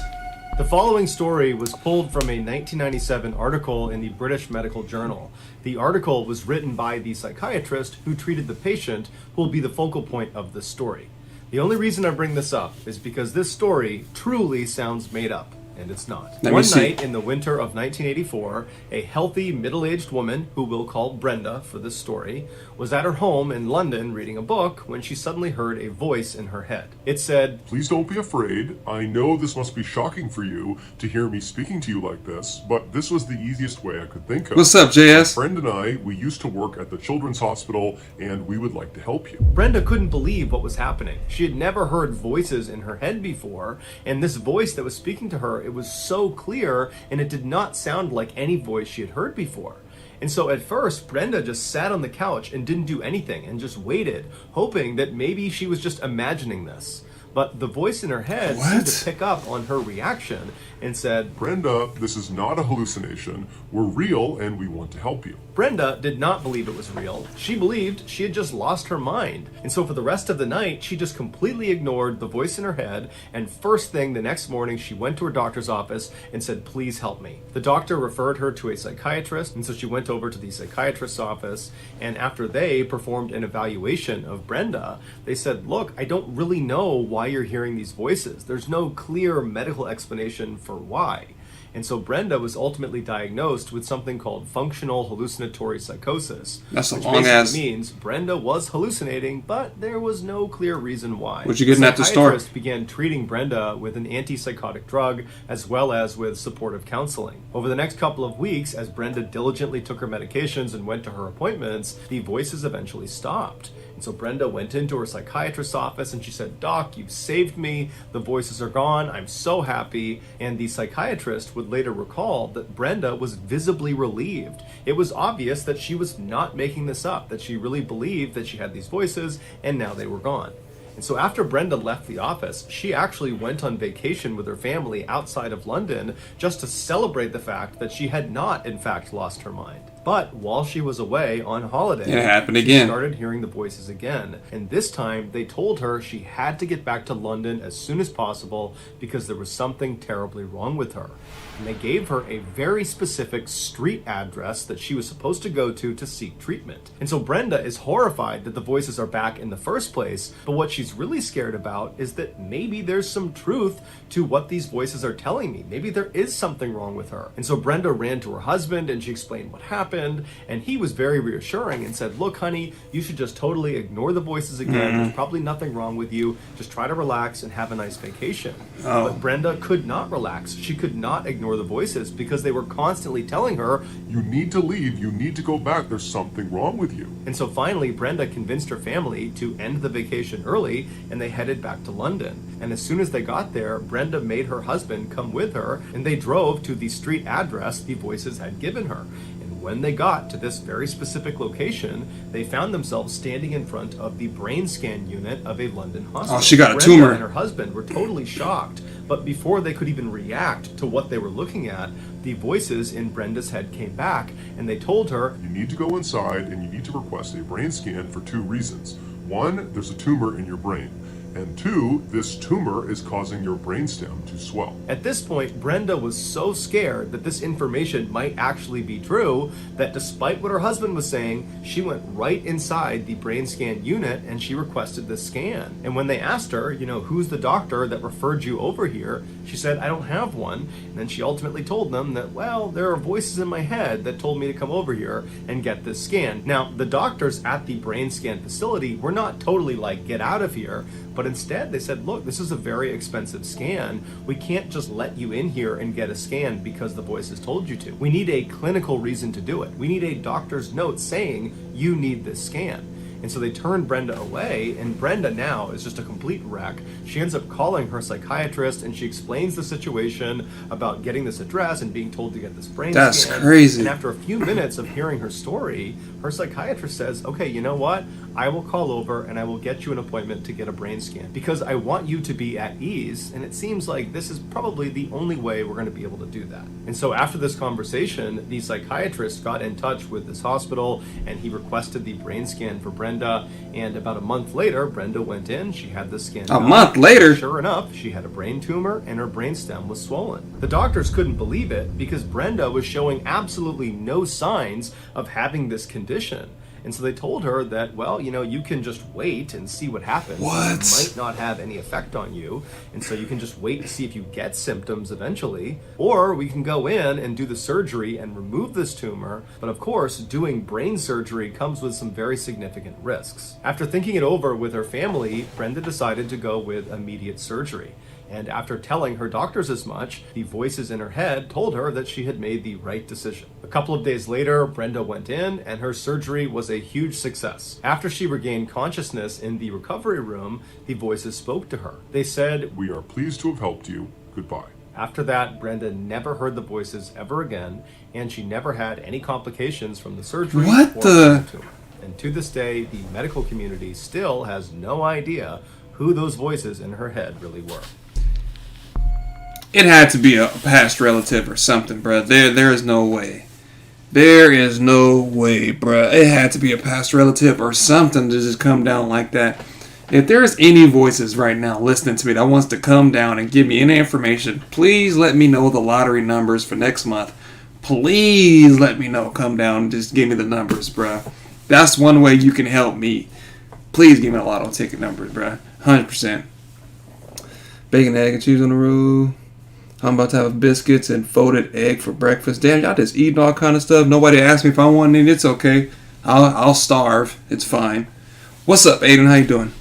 The following story was pulled from a 1997 article in the British Medical Journal. The article was written by the psychiatrist who treated the patient, who will be the focal point of this story. The only reason I bring this up is because this story truly sounds made up. And it's not. One night in the winter of 1984, a healthy, middle-aged woman, who we'll call Brenda for this story, was at her home in London reading a book when she suddenly heard a voice in her head. It said, "Please don't be afraid. I know this must be shocking for you to hear me speaking to you like this, but this was the easiest way I could think of. What's up, JS? My friend and I, we used to work at the Children's Hospital, and we would like to help you." Brenda couldn't believe what was happening. She had never heard voices in her head before, and this voice that was speaking to her, it was so clear, and it did not sound like any voice she had heard before. And so at first, Brenda just sat on the couch and didn't do anything and just waited, hoping that maybe she was just imagining this. But the voice in her head seemed to pick up on her reaction and said, "Brenda, this is not a hallucination. We're real and we want to help you." Brenda did not believe it was real. She believed she had just lost her mind. And so for the rest of the night, she just completely ignored the voice in her head, and first thing the next morning, she went to her doctor's office and said, "Please help me." The doctor referred her to a psychiatrist, and so she went over to the psychiatrist's office, and after they performed an evaluation of Brenda, they said, "Look, I don't really know why you're hearing these voices. There's no clear medical explanation for why." And so Brenda was ultimately diagnosed with something called functional hallucinatory psychosis. That's a which long ass. means Brenda was hallucinating, but there was no clear reason why. What you getting at the store? The psychiatrist began treating Brenda with an antipsychotic drug as well as with supportive counseling. Over the next couple of weeks, as Brenda diligently took her medications and went to her appointments, the voices eventually stopped. And so Brenda went into her psychiatrist's office and she said, "Doc, you've saved me. The voices are gone. I'm so happy." And the psychiatrist would later recall that Brenda was visibly relieved. It was obvious that she was not making this up, that she really believed that she had these voices and now they were gone. And so after Brenda left the office, she actually went on vacation with her family outside of London just to celebrate the fact that she had not, in fact, lost her mind. But while she was away on holiday, it happened again. She started hearing the voices again. And this time, they told her she had to get back to London as soon as possible because there was something terribly wrong with her. And they gave her a very specific street address that she was supposed to go to seek treatment. And so Brenda is horrified that the voices are back in the first place, but what she's really scared about is that maybe there's some truth to what these voices are telling me. Maybe there is something wrong with her. And so Brenda ran to her husband and she explained what happened, and he was very reassuring and said, "Look, honey, you should just totally ignore the voices again. There's probably nothing wrong with you. Just try to relax and have a nice vacation." But Brenda could not relax. She could not ignore the voices because they were constantly telling her, "You need to leave. You need to go back. There's something wrong with you." And so finally, Brenda convinced her family to end the vacation early, and they headed back to London. And as soon as they got there, Brenda made her husband come with her, and they drove to the street address the voices had given her. And when they got to this very specific location, they found themselves standing in front of the brain scan unit of a London hospital. Oh, she got a Brenda tumor. and her husband were totally shocked, but before they could even react to what they were looking at, the voices in Brenda's head came back, and they told her, "You need to go inside and you need to request a brain scan for 2 reasons. 1, there's a tumor in your brain. And 2, this tumor is causing your brainstem to swell." At this point, Brenda was so scared that this information might actually be true that despite what her husband was saying, she went right inside the brain scan unit and she requested this scan. And when they asked her, "Who's the doctor that referred you over here?" she said, "I don't have one." And then she ultimately told them that, "Well, there are voices in my head that told me to come over here and get this scan." Now, the doctors at the brain scan facility were not totally like, "Get out of here," but instead they said, "Look, this is a very expensive scan. We can't just let you in here and get a scan because the voices told you to. We need a clinical reason to do it. We need a doctor's note saying you need this scan." And so they turned Brenda away, and Brenda now is just a complete wreck. She ends up calling her psychiatrist, and she explains the situation about getting this address and being told to get this brain scan. That's crazy. And after a few minutes of hearing her story, her psychiatrist says, "Okay, you know what? I will call over and I will get you an appointment to get a brain scan because I want you to be at ease, and it seems like this is probably the only way we're going to be able to do that." And so after this conversation, the psychiatrist got in touch with this hospital and he requested the brain scan for Brenda. Brenda, and about a month later, Brenda went in, she had the scan A done. month later? Sure enough, she had a brain tumor and her brainstem was swollen. The doctors couldn't believe it because Brenda was showing absolutely no signs of having this condition. And so they told her that, well, you know, you can just wait and see what happens. What? It might not have any effect on you. And so you can just wait to see if you get symptoms eventually. Or we can go in and do the surgery and remove this tumor. But of course, doing brain surgery comes with some very significant risks. After thinking it over with her family, Brenda decided to go with immediate surgery. And after telling her doctors as much, the voices in her head told her that she had made the right decision. A couple of days later, Brenda went in and her surgery was a huge success. After she regained consciousness in the recovery room, the voices spoke to her. They said, "We are pleased to have helped you. Goodbye." After that, Brenda never heard the voices ever again, and she never had any complications from the surgery. What or the? tumor. And to this day, the medical community still has no idea who those voices in her head really were. It had to be a past relative or something, bruh. There is no way. There is no way, bruh. It had to be a past relative or something to just come down like that. If there's any voices right now listening to me that wants to come down and give me any information, please let me know the lottery numbers for next month. Please let me know. Come down and just give me the numbers, bruh. That's one way you can help me. Please give me the lotto ticket numbers, bruh. 100%. Bacon, egg, and cheese on the roll. I'm about to have biscuits and folded egg for breakfast. Damn, y'all just eating all kind of stuff. Nobody asked me if I want it. It's okay. I'll starve. It's fine. What's up, Aiden? How you doing?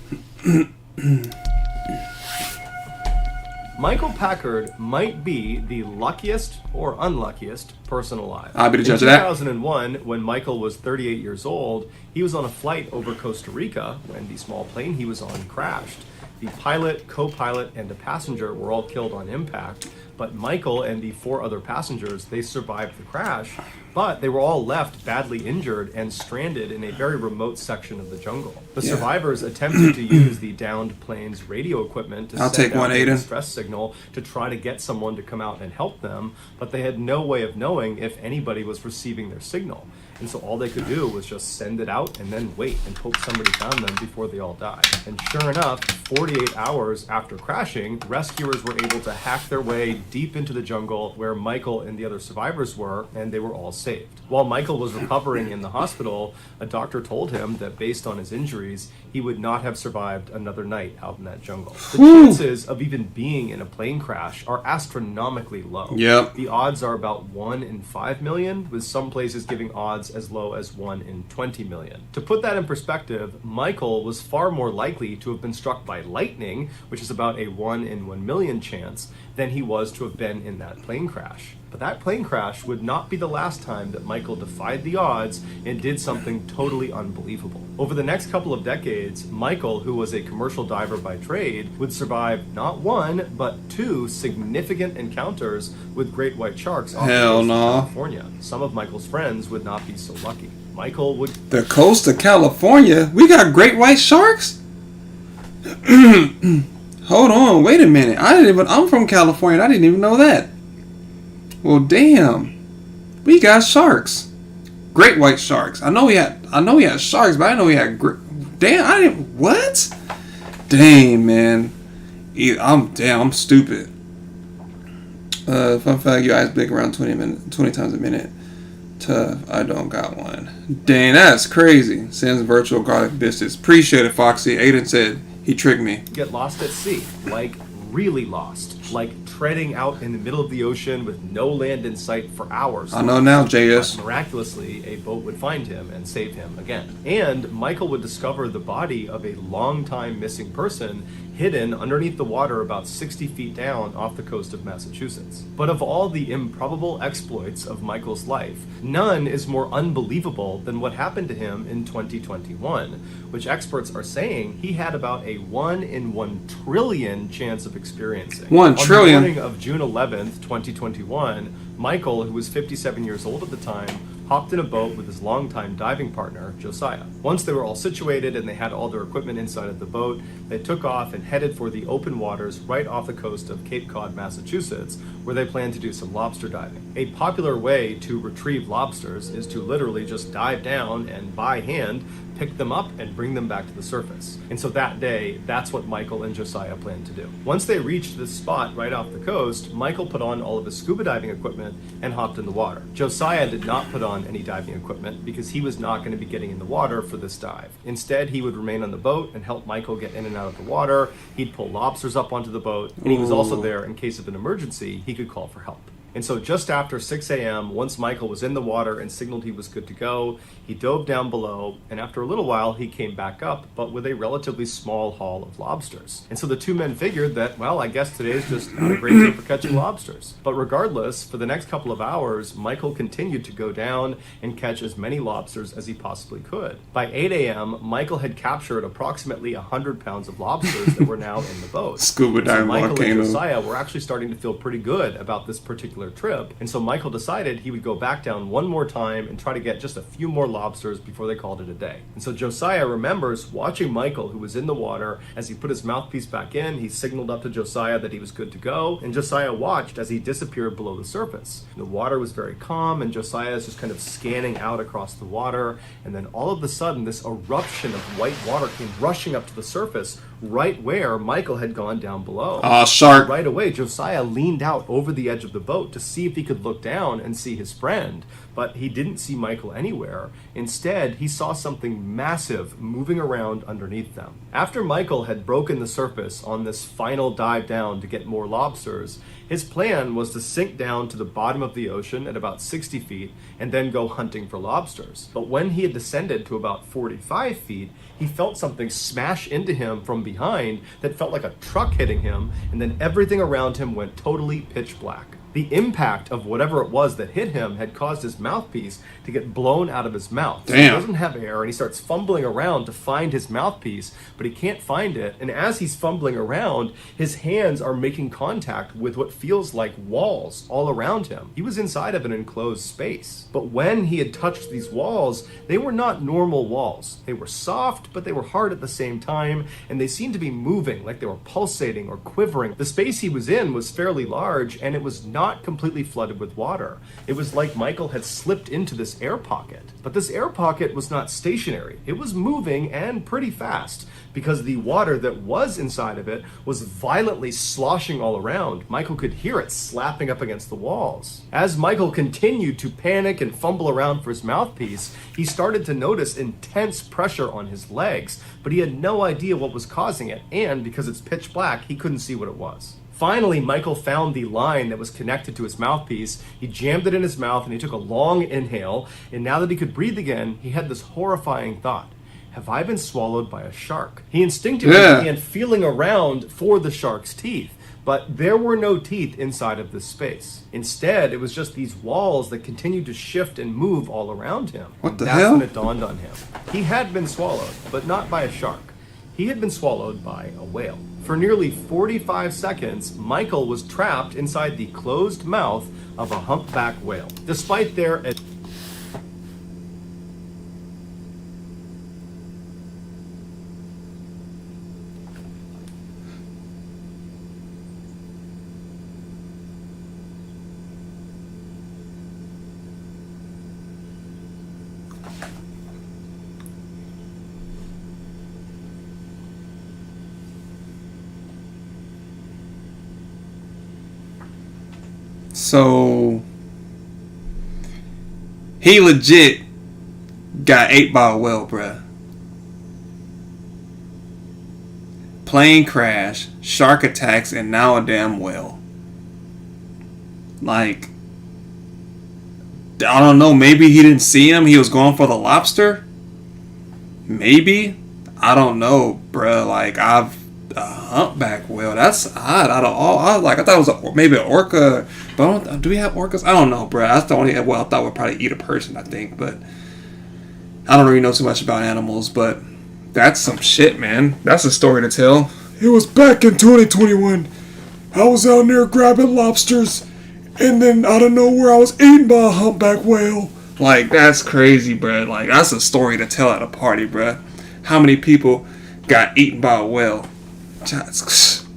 Michael Packard might be the luckiest or unluckiest person alive. I'll be the judge in of that. 2001, when Michael was 38 years old, he was on a flight over Costa Rica when the small plane he was on crashed. The pilot, co-pilot, and the passenger were all killed on impact, but Michael and the 4 other passengers, they survived the crash, but they were all left badly injured and stranded in a very remote section of the jungle. The survivors attempted to use the downed plane's radio equipment to send out a distress signal to try to get someone to come out and help them, but they had no way of knowing if anybody was receiving their signal. And so all they could do was just send it out and then wait and hope somebody found them before they all died. And sure enough, 48 hours after crashing, rescuers were able to hack their way deep into the jungle where Michael and the other survivors were, and they were all saved. While Michael was recovering in the hospital, a doctor told him that based on his injuries, he would not have survived another night out in that jungle. The chances of even being in a plane crash are astronomically low. Yep. The odds are about 1 in 5 million, with some places giving odds as low as 1 in 20 million. To put that in perspective, Michael was far more likely to have been struck by lightning, which is about a 1 in 1 million chance, than he was to have been in that plane crash. But that plane crash would not be the last time that Michael defied the odds and did something totally unbelievable. Over the next couple of decades, Michael, who was a commercial diver by trade, would survive not 1, but 2 significant encounters with great white sharks off the coast of California. Some of Michael's friends would not be so lucky. Michael would... The coast of California? We got great white sharks? Hold on, wait a minute. I'm from California. I didn't even know that. Well, damn. We got sharks. Great white sharks. I know we had sharks, but I know we had damn, what? Dang, man. I'm stupid. Fun fact, your eyes blink around 20 times a minute. Tough, I don't got one. Dang, that's crazy. Sends virtual garlic biscuits. Appreciate it, Foxy. Aiden said he tricked me. Get lost at sea, like really lost, like treading out in the middle of the ocean with no land in sight for hours. I know now, JS. But miraculously, a boat would find him and save him again. And Michael would discover the body of a long-time missing person hidden underneath the water about 60 feet down off the coast of Massachusetts. But of all the improbable exploits of Michael's life, none is more unbelievable than what happened to him in 2021, which experts are saying he had about a 1 in 1 trillion chance of experiencing. 1 trillion? On the morning of June 11th, 2021, Michael, who was 57 years old at the time, hopped in a boat with his longtime diving partner, Josiah. Once they were all situated and they had all their equipment inside of the boat, they took off and headed for the open waters right off the coast of Cape Cod, Massachusetts, where they planned to do some lobster diving. A popular way to retrieve lobsters is to literally just dive down and by hand pick them up and bring them back to the surface. And so that day, that's what Michael and Josiah planned to do. Once they reached this spot right off the coast, Michael put on all of his scuba diving equipment and hopped in the water. Josiah did not put on any diving equipment because he was not going to be getting in the water for this dive. Instead, he would remain on the boat and help Michael get in and out of the water. He'd pull lobsters up onto the boat, and he was also there in case of an emergency, he could call for help. And so just after 6 a.m., once Michael was in the water and signaled he was good to go, he dove down below, and after a little while, he came back up, but with a relatively small haul of lobsters. And so the two men figured that, well, I guess today is just not a great day for catching lobsters. But regardless, for the next couple of hours, Michael continued to go down and catch as many lobsters as he possibly could. By 8 a.m., Michael had captured approximately 100 pounds of lobsters that were now in the boat. Scuba diving Michael volcano. and Josiah were actually starting to feel pretty good about this particular trip, and so Michael decided he would go back down one more time and try to get just a few more lobsters before they called it a day. And so Josiah remembers watching Michael, who was in the water. As he put his mouthpiece back in, he signaled up to Josiah that he was good to go, and Josiah watched as he disappeared below the surface. The water was very calm, and Josiah is just kind of scanning out across the water, and then all of a sudden this eruption of white water came rushing up to the surface right where Michael had gone down below. Shark. Right away, Josiah leaned out over the edge of the boat to see if he could look down and see his friend, but he didn't see Michael anywhere. Instead, he saw something massive moving around underneath them. After Michael had broken the surface on this final dive down to get more lobsters, his plan was to sink down to the bottom of the ocean at about 60 feet and then go hunting for lobsters. But when he had descended to about 45 feet, he felt something smash into him from behind that felt like a truck hitting him, and then everything around him went totally pitch black. The impact of whatever it was that hit him had caused his mouthpiece to get blown out of his mouth. So he doesn't have air, and he starts fumbling around to find his mouthpiece, but he can't find it. And as he's fumbling around, his hands are making contact with what feels like walls all around him. He was inside of an enclosed space. But when he had touched these walls, they were not normal walls. They were soft, but they were hard at the same time, and they seemed to be moving, like they were pulsating or quivering. The space he was in was fairly large, and it was not completely flooded with water. It was like Michael had slipped into this air pocket. But this air pocket was not stationary. It was moving, and pretty fast, because the water that was inside of it was violently sloshing all around. Michael could hear it slapping up against the walls. As Michael continued to panic and fumble around for his mouthpiece, he started to notice intense pressure on his legs, but he had no idea what was causing it, and because it's pitch black, he couldn't see what it was. Finally, Michael found the line that was connected to his mouthpiece. He jammed it in his mouth and he took a long inhale, and now that he could breathe again, he had this horrifying thought. Have I been swallowed by a shark? He instinctively began feeling around for the shark's teeth, but there were no teeth inside of this space. Instead, it was just these walls that continued to shift and move all around him. What the That's hell? when it dawned on him. He had been swallowed, but not by a shark. He had been swallowed by a whale. For nearly 45 seconds, Michael was trapped inside the closed mouth of a humpback whale. Despite their So he legit got ate by a whale, bruh. Plane crash, shark attacks, and now a damn whale. Like, I don't know, maybe he didn't see him, he was going for the lobster? Maybe? I don't know, bruh. Like, a humpback whale, that's odd. Out of all, I thought it was maybe an orca, but do we have orcas? I don't know, bruh. That's the only whale I thought would probably eat a person, I think, but I don't really know too much about animals, but that's some shit, man. That's a story to tell. It was back in 2021. I was out there grabbing lobsters, and then out of nowhere I was eaten by a humpback whale. Like, that's crazy, bruh. Like, that's a story to tell at a party, bruh. How many people got eaten by a whale?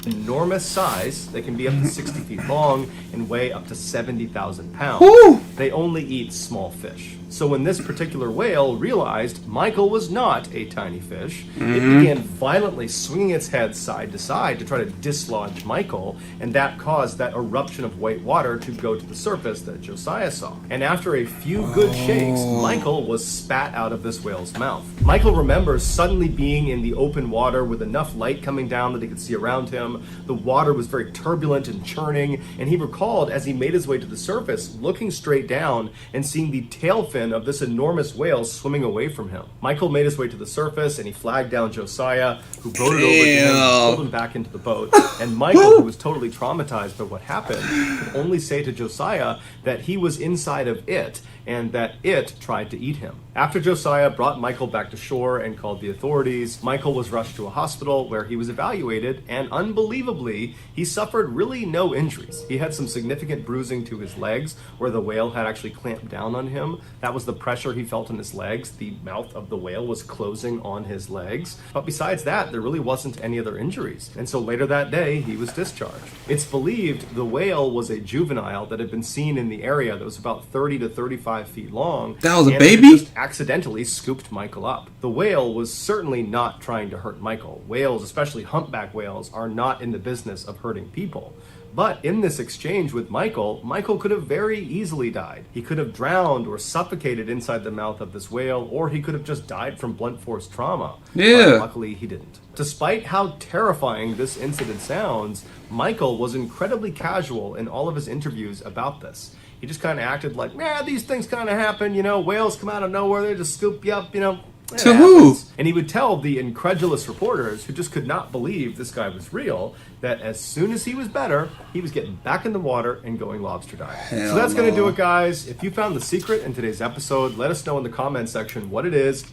Enormous size. They can be up to 60 feet long and weigh up to 70,000 pounds. Woo! They only eat small fish. So when this particular whale realized Michael was not a tiny fish, it began violently swinging its head side to side to try to dislodge Michael, and that caused that eruption of white water to go to the surface that Josiah saw. And after a few good shakes, Michael was spat out of this whale's mouth. Michael remembers suddenly being in the open water with enough light coming down that he could see around him. The water was very turbulent and churning, and he recalled as he made his way to the surface, looking straight down and seeing the tail fin of this enormous whale swimming away from him. Michael made his way to the surface and he flagged down Josiah, who boated over to him and pulled him back into the boat. And Michael, who was totally traumatized by what happened, could only say to Josiah that he was inside of it and that it tried to eat him. After Josiah brought Michael back to shore and called the authorities, Michael was rushed to a hospital where he was evaluated, and unbelievably, he suffered really no injuries. He had some significant bruising to his legs where the whale had actually clamped down on him. That was the pressure he felt in his legs. The mouth of the whale was closing on his legs. But besides that, there really wasn't any other injuries. And so later that day, he was discharged. It's believed the whale was a juvenile that had been seen in the area that was about 30 to 35 feet long. That was a and baby? It just accidentally scooped Michael up. The whale was certainly not trying to hurt Michael. Whales, especially humpback whales, are not in the business of hurting people. But in this exchange with Michael, Michael could have very easily died. He could have drowned or suffocated inside the mouth of this whale, or he could have just died from blunt force trauma. Yeah. But luckily, he didn't. Despite how terrifying this incident sounds, Michael was incredibly casual in all of his interviews about this. He just kind of acted like, yeah, these things kind of happen, you know, whales come out of nowhere, they just scoop you up, you know. To who? And he would tell the incredulous reporters who just could not believe this guy was real that as soon as he was better, he was getting back in the water and going lobster diving. So that's going to do it, guys. If you found the secret in today's episode, let us know in the comment section what it is.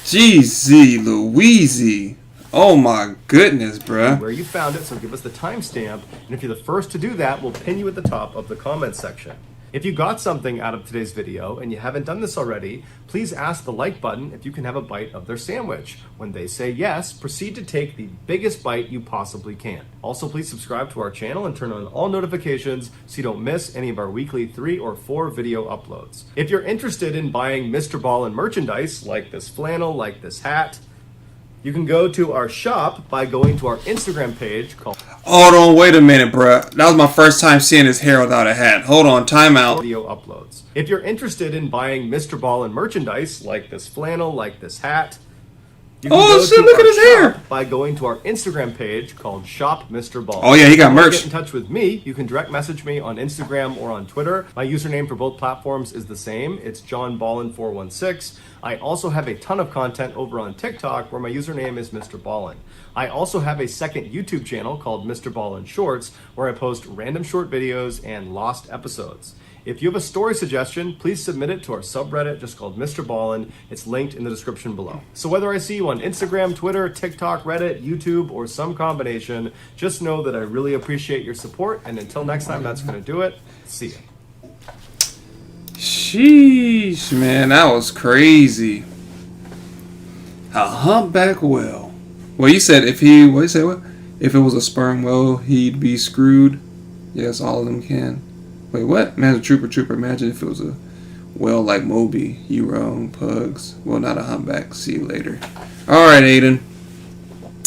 Jeezy Louise. Oh my goodness, bruh. Where you found it, so give us the timestamp. And if you're the first to do that, we'll pin you at the top of the comment section. If you got something out of today's video and you haven't done this already, please ask the like button if you can have a bite of their sandwich. When they say yes, proceed to take the biggest bite you possibly can. Also, please subscribe to our channel and turn on all notifications so you don't miss any of our weekly 3 or 4 video uploads. If you're interested in buying Mr. Ballin merchandise, like this flannel, like this hat, you can go to our shop by going to our Instagram page called... Hold on, wait a minute, bruh. That was my first time seeing his hair without a hat. Hold on, time out. Video uploads. If you're interested in buying Mr. Ballin merchandise, like this flannel, like this hat, you can go shit, to look at our his hair. shop by going to our Instagram page called Shop Mr. Ballin. Oh yeah, he got If you wanna merch. Get in touch with me. You can direct message me on Instagram or on Twitter. My username for both platforms is the same. It's JohnBallin416. I also have a ton of content over on TikTok where my username is Mr. Ballin. I also have a second YouTube channel called Mr. Ballin Shorts where I post random short videos and lost episodes. If you have a story suggestion, please submit it to our subreddit just called Mr. Ballin. It's linked in the description below. So whether I see you on Instagram, Twitter, TikTok, Reddit, YouTube, or some combination, just know that I really appreciate your support. And until next time, that's going to do it. See ya. Sheesh, man, that was crazy. A humpback whale. Well, you said if he, what you say, what? If it was a sperm whale, he'd be screwed. Yes, all of them can. Wait, what? Imagine trooper. Imagine if it was a whale like Moby. You wrong, pugs. Well, not a humpback. See you later. All right, Aiden.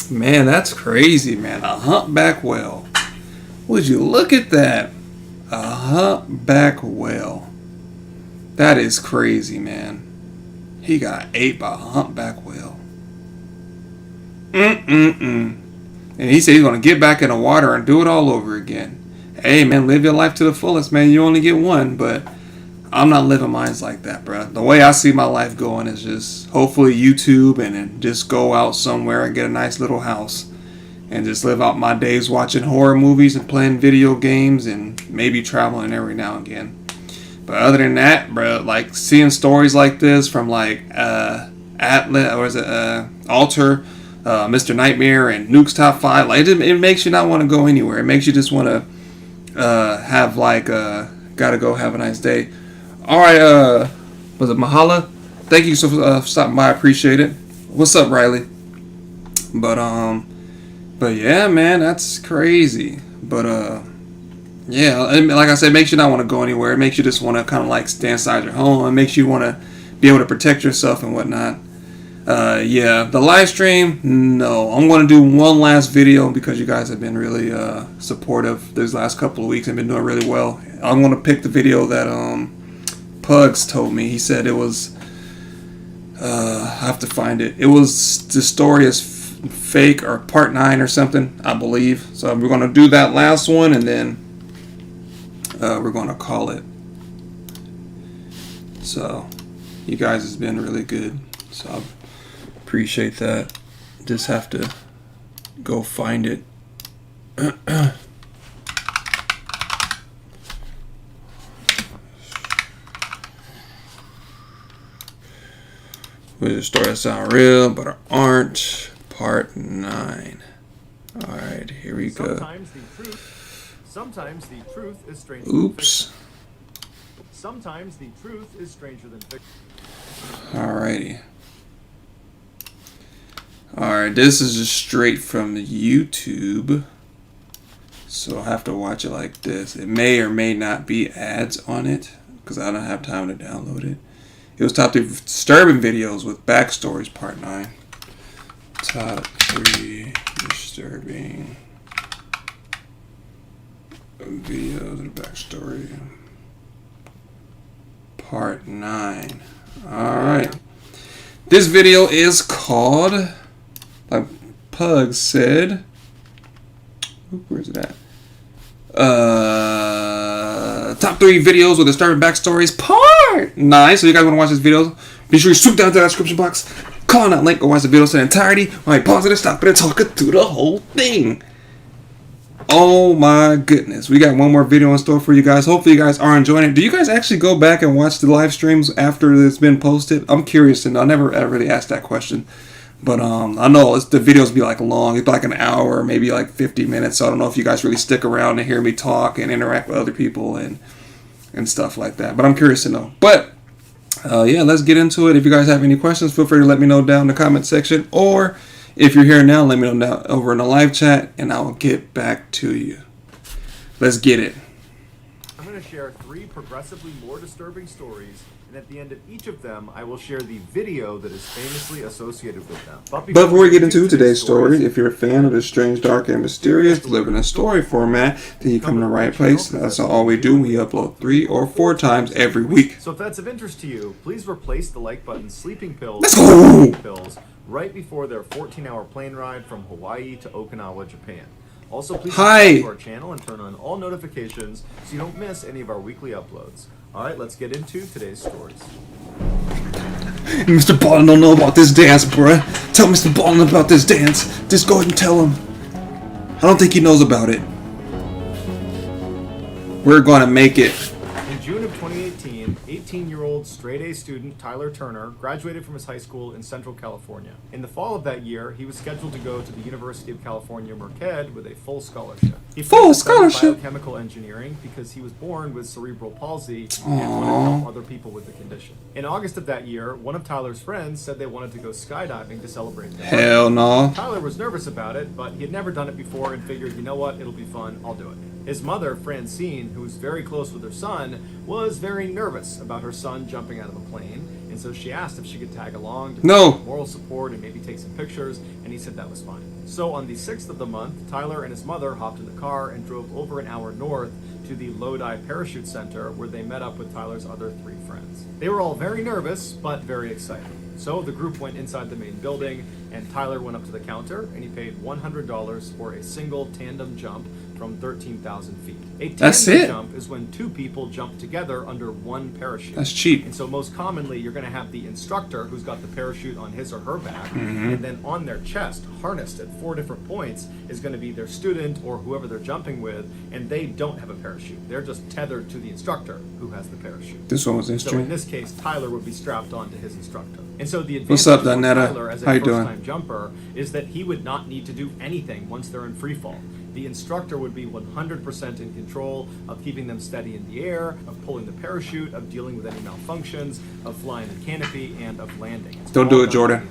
Man, that's crazy, man. A humpback whale. Would you look at that? A humpback whale. That is crazy, man. He got ate by a humpback whale. And he said he's going to get back in the water and do it all over again. Hey, man, live your life to the fullest, man. You only get one, but I'm not living mine like that, bro. The way I see my life going is just hopefully YouTube and then just go out somewhere and get a nice little house and just live out my days watching horror movies and playing video games and maybe traveling every now and again. But other than that, bro, like seeing stories like this from like Atlas, or is it Alter, Mr. Nightmare, and Nuke's Top 5, like it makes you not want to go anywhere. It makes you just want to have like gotta go have a nice day. All right, was it Mahala? Thank you for stopping by. I appreciate it. What's up, Riley? But yeah, man, that's crazy. But yeah, and like I said, it makes you not want to go anywhere. It makes you just want to kind of like stay inside your home. It makes you want to be able to protect yourself and whatnot. Yeah, the live stream, no. I'm going to do one last video because you guys have been really supportive these last couple of weeks and been doing really well. I'm going to pick the video that Pugs told me. He said it was, I have to find it. It was the story is fake or part 9 or something, I believe. So we're going to do that last one and then we're going to call it. So you guys has been really good. So I appreciate that. Just have to go find it. With the stories that sound real but aren't. Part 9. Alright, here we go. Sometimes the truth is stranger. Oops. Sometimes the truth is stranger than fiction. Alrighty. Alright, this is just straight from YouTube. So I'll have to watch it like this. It may or may not be ads on it because I don't have time to download it. It was top 3 disturbing videos with backstories, part 9. Top 3 disturbing videos with backstory, part 9. Alright. This video is called, like Pug said, where's it at? Top 3 videos with disturbing backstories, part 9. So you guys want to watch this video, be sure you swoop down to that description box, click on that link, or watch the video in entirety. While you pause it and stop it and talk it through the whole thing. Oh my goodness. We got one more video in store for you guys. Hopefully you guys are enjoying it. Do you guys actually go back and watch the live streams after it's been posted? I'm curious to know. I never really asked that question. But I know the videos be like long. It's like an hour, maybe like 50 minutes. So I don't know if you guys really stick around to hear me talk and interact with other people and stuff like that. But I'm curious to know. But yeah, let's get into it. If you guys have any questions, feel free to let me know down in the comment section. Or if you're here now, let me know down over in the live chat and I will get back to you. Let's get it. I'm going to share 3 progressively more disturbing stories, and at the end of each of them, I will share the video that is famously associated with them. But before we get into today's story, if you're a fan of the strange, dark, and mysterious, delivered in a story format, then you come in the right place. That's all we do. We upload 3 or 4 times every week. So if that's of interest to you, please replace the like button sleeping pills Let's go! with pills right before their 14-hour plane ride from Hawaii to Okinawa, Japan. Also, please subscribe to our channel and turn on all notifications so you don't miss any of our weekly uploads. Alright, let's get into today's stories. Mr. Baldwin don't know about this dance, bruh. Tell Mr. Baldwin about this dance. Just go ahead and tell him. I don't think he knows about it. We're gonna make it. In June of 2018, 18-year-old straight-A student Tyler Turner graduated from his high school in Central California. In the fall of that year, he was scheduled to go to the University of California, Merced with a full scholarship. He studied biochemical engineering because he was born with cerebral palsy and wanted to help other people with the condition. In August of that year, one of Tyler's friends said they wanted to go skydiving to celebrate their birthday. Hell no. Tyler was nervous about it, but he had never done it before and figured, you know what, it'll be fun, I'll do it. His mother, Francine, who was very close with her son, was very nervous about her son jumping out of a plane, and so she asked if she could tag along to provide moral support and maybe take some pictures, and he said that was fine. So on the 6th of the month, Tyler and his mother hopped in the car and drove over an hour north to the Lodi Parachute Center, where they met up with Tyler's other 3 friends. They were all very nervous, but very excited. So the group went inside the main building, and Tyler went up to the counter, and he paid $100 for a single tandem jump from 13,000 feet. A tandem jump is when 2 people jump together under one parachute. That's cheap. And so most commonly, you're going to have the instructor who's got the parachute on his or her back, and then on their chest, harnessed at 4 different points, is going to be their student or whoever they're jumping with, and they don't have a parachute. They're just tethered to the instructor who has the parachute. This one was interesting. So in this case, Tyler would be strapped onto his instructor. And so the What's advantage up, for Donetta? Tyler as a How you doing? first-time jumper is that he would not need to do anything once they're in free fall. The instructor would be 100% in control of keeping them steady in the air, of pulling the parachute, of dealing with any malfunctions, of flying the canopy, and of landing. Don't do it, Jordan.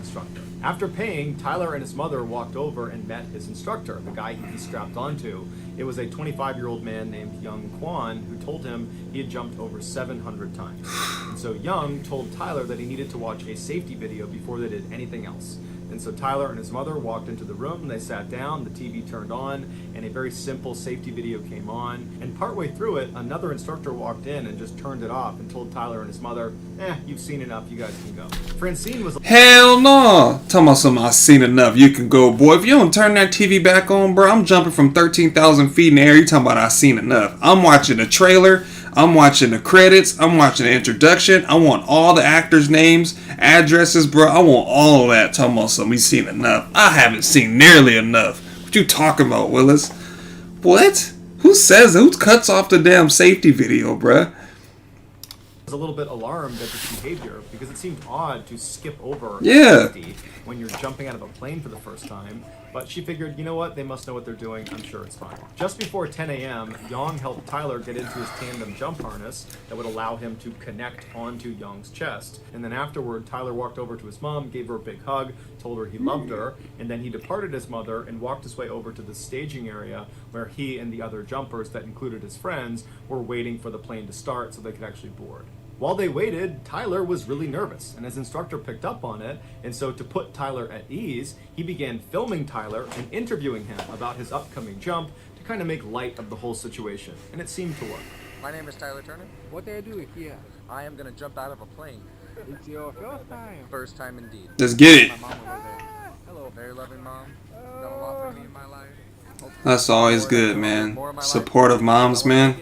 After paying, Tyler and his mother walked over and met his instructor, the guy he strapped onto. It was a 25-year-old man named Young Kwan who told him he had jumped over 700 times. And so Young told Tyler that he needed to watch a safety video before they did anything else. And so Tyler and his mother walked into the room, they sat down, the TV turned on, and a very simple safety video came on. And partway through it, another instructor walked in and just turned it off and told Tyler and his mother, you've seen enough, you guys can go. Francine was... Hell no! Talking about something, I've seen enough, you can go. Boy, if you don't turn that TV back on, bro, I'm jumping from 13,000 feet in the air, you talking about I've seen enough. I'm watching the trailer, I'm watching the credits, I'm watching the introduction, I want all the actors' names, addresses, bro, I want all of that. Talking about something, we've seen enough. I haven't seen nearly enough. What you talking about, Willis? What? Who says that? Who cuts off the damn safety video, bruh? A little bit alarmed at this behavior because it seemed odd to skip over safety when you're jumping out of a plane for the first time, but she figured, you know what, they must know what they're doing, I'm sure it's fine. Just before 10 a.m., Young helped Tyler get into his tandem jump harness that would allow him to connect onto Young's chest, and then afterward, Tyler walked over to his mom, gave her a big hug, told her he loved her, and then he departed his mother and walked his way over to the staging area where he and the other jumpers, that included his friends, were waiting for the plane to start so they could actually board. While they waited, Tyler was really nervous, and his instructor picked up on it, and so to put Tyler at ease, he began filming Tyler and interviewing him about his upcoming jump to kind of make light of the whole situation, and it seemed to work. My name is Tyler Turner. What they do here? I am going to jump out of a plane. It's your first time. First time indeed. Let's get it. My mom was there. Hello. Very loving mom. Done a lot for me in my life. That's always good, man. Supportive moms, man.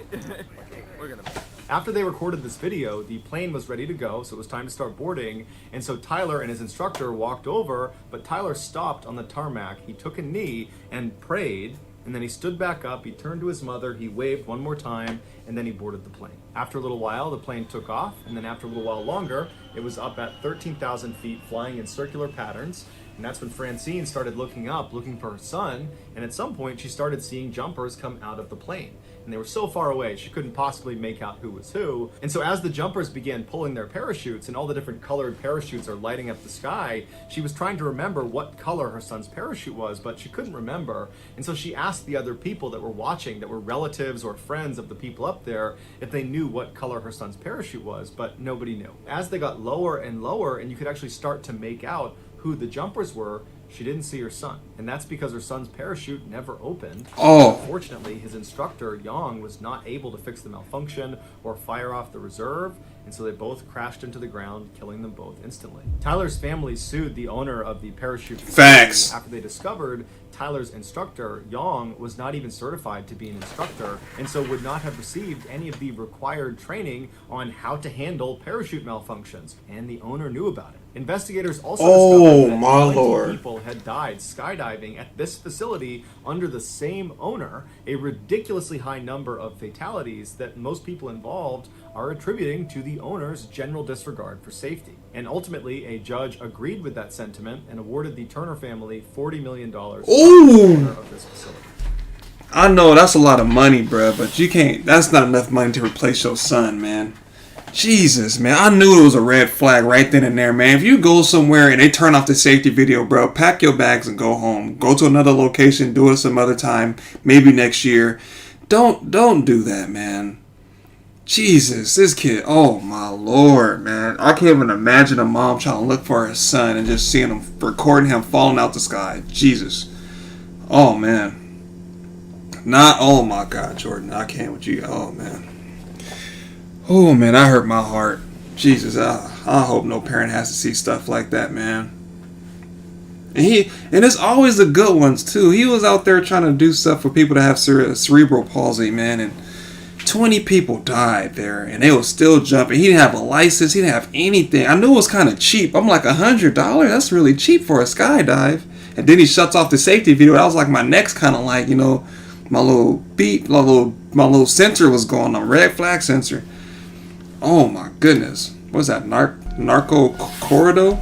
After they recorded this video, the plane was ready to go, so it was time to start boarding, and so Tyler and his instructor walked over, but Tyler stopped on the tarmac, he took a knee and prayed, and then he stood back up, he turned to his mother, he waved one more time, and then he boarded the plane. After a little while, the plane took off, and then after a little while longer, it was up at 13,000 feet, flying in circular patterns, and that's when Francine started looking up, looking for her son, and at some point she started seeing jumpers come out of the plane. And they were so far away, she couldn't possibly make out who was who. And so as the jumpers began pulling their parachutes and all the different colored parachutes are lighting up the sky, she was trying to remember what color her son's parachute was, but she couldn't remember. And so she asked the other people that were watching, that were relatives or friends of the people up there, if they knew what color her son's parachute was, but nobody knew. As they got lower and lower, and you could actually start to make out who the jumpers were, she didn't see her son, and that's because her son's parachute never opened. Unfortunately, his instructor, Yang, was not able to fix the malfunction or fire off the reserve, and so they both crashed into the ground, killing them both instantly. Tyler's family sued the owner of the parachute facility after they discovered Tyler's instructor, Yang, was not even certified to be an instructor, and so would not have received any of the required training on how to handle parachute malfunctions, and the owner knew about it. Investigators also discovered that 20 people had died skydiving at this facility under the same owner, a ridiculously high number of fatalities that most people involved are attributing to the owner's general disregard for safety. And ultimately, a judge agreed with that sentiment and awarded the Turner family $40 million for the owner of this facility. I know that's a lot of money, bruh, but you can't, that's not enough money to replace your son, man. Jesus, man, I knew it was a red flag right then and there, man. If you go somewhere and they turn off the safety video, bro, pack your bags and go home. Go to another location, do it some other time, maybe next year. Don't do that, man. Jesus, this kid, oh my Lord, man. I can't even imagine a mom trying to look for her son and just seeing him, recording him falling out the sky. Jesus. Oh, man. Oh my God, Jordan, I can't with you. Oh, man. Oh, man, that hurt my heart. Jesus, I hope no parent has to see stuff like that, man. And it's always the good ones, too. He was out there trying to do stuff for people that have cerebral palsy, man, and 20 people died there, and they were still jumping. He didn't have a license. He didn't have anything. I knew it was kind of cheap. I'm like, $100? That's really cheap for a skydive. And then he shuts off the safety video. That was like my neck's kind of like, you know, my little beep, my little sensor was going on, red flag sensor. Oh my goodness. What's that? Narco corridor?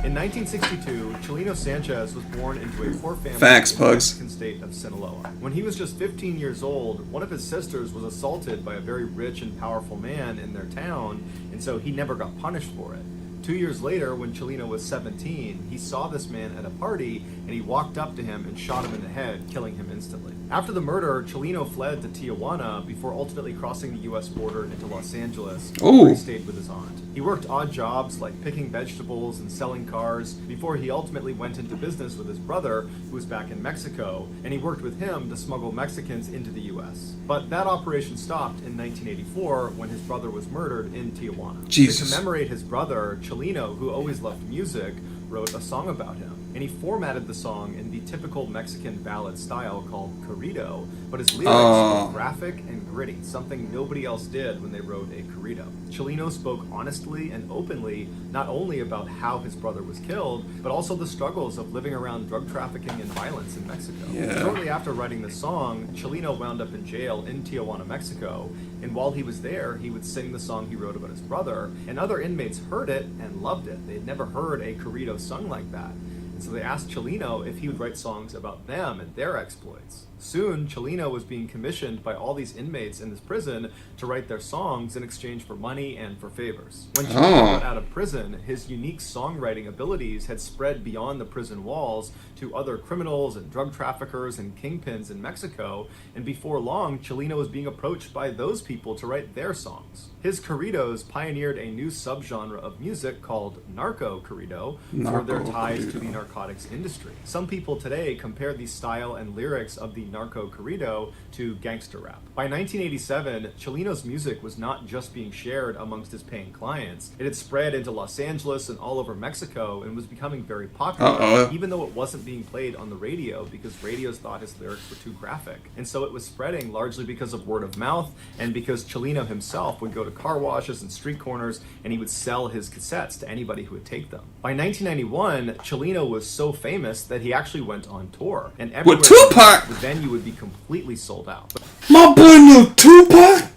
In 1962, Chelino Sanchez was born into a poor family Facts, in the Pugs. Mexican state of Sinaloa. When he was just 15 years old, one of his sisters was assaulted by a very rich and powerful man in their town, and so he never got punished for it. 2 years later, when Chelino was 17, he saw this man at a party, and he walked up to him and shot him in the head, killing him instantly. After the murder, Chelino fled to Tijuana before ultimately crossing the U.S. border into Los Angeles, where he stayed with his aunt. He worked odd jobs like picking vegetables and selling cars before he ultimately went into business with his brother, who was back in Mexico, and he worked with him to smuggle Mexicans into the U.S. But that operation stopped in 1984 when his brother was murdered in Tijuana. Jesus. To commemorate his brother, Chelino, who always loved music, wrote a song about him. And he formatted the song in the typical Mexican ballad style called corrido, but his lyrics were graphic and gritty, something nobody else did when they wrote a corrido. Chelino spoke honestly and openly, not only about how his brother was killed, but also the struggles of living around drug trafficking and violence in Mexico. Yeah. Shortly after writing the song, Chelino wound up in jail in Tijuana, Mexico, and while he was there, he would sing the song he wrote about his brother, and other inmates heard it and loved it. They had never heard a corrido sung like that. And so they asked Chelino if he would write songs about them and their exploits. Soon, Chelino was being commissioned by all these inmates in this prison to write their songs in exchange for money and for favors. When Chelino got out of prison, his unique songwriting abilities had spread beyond the prison walls to other criminals and drug traffickers and kingpins in Mexico, and before long, Chelino was being approached by those people to write their songs. His corridos pioneered a new subgenre of music called narco corrido for their ties to the narcotics industry. Some people today compare the style and lyrics of the narco corrido to gangster rap. By 1987, Chelino's music was not just being shared amongst his paying clients. It had spread into Los Angeles and all over Mexico and was becoming very popular, even though it wasn't being played on the radio because radios thought his lyrics were too graphic. And so it was spreading largely because of word of mouth and because Chelino himself would go to car washes and street corners and he would sell his cassettes to anybody who would take them. By 1991, Chelino was so famous that he actually went on tour. And everywhere with Tupac! The venue would be completely sold out. My boy knew Tupac?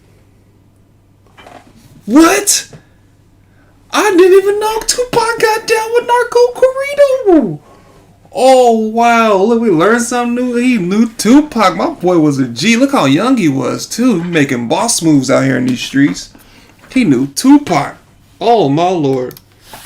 What? I didn't even know Tupac got down with Narco Corrido. Oh wow, look, we learned something new. He knew Tupac. My boy was a G. Look how young he was too, making boss moves out here in these streets. He knew Tupac. Oh my lord.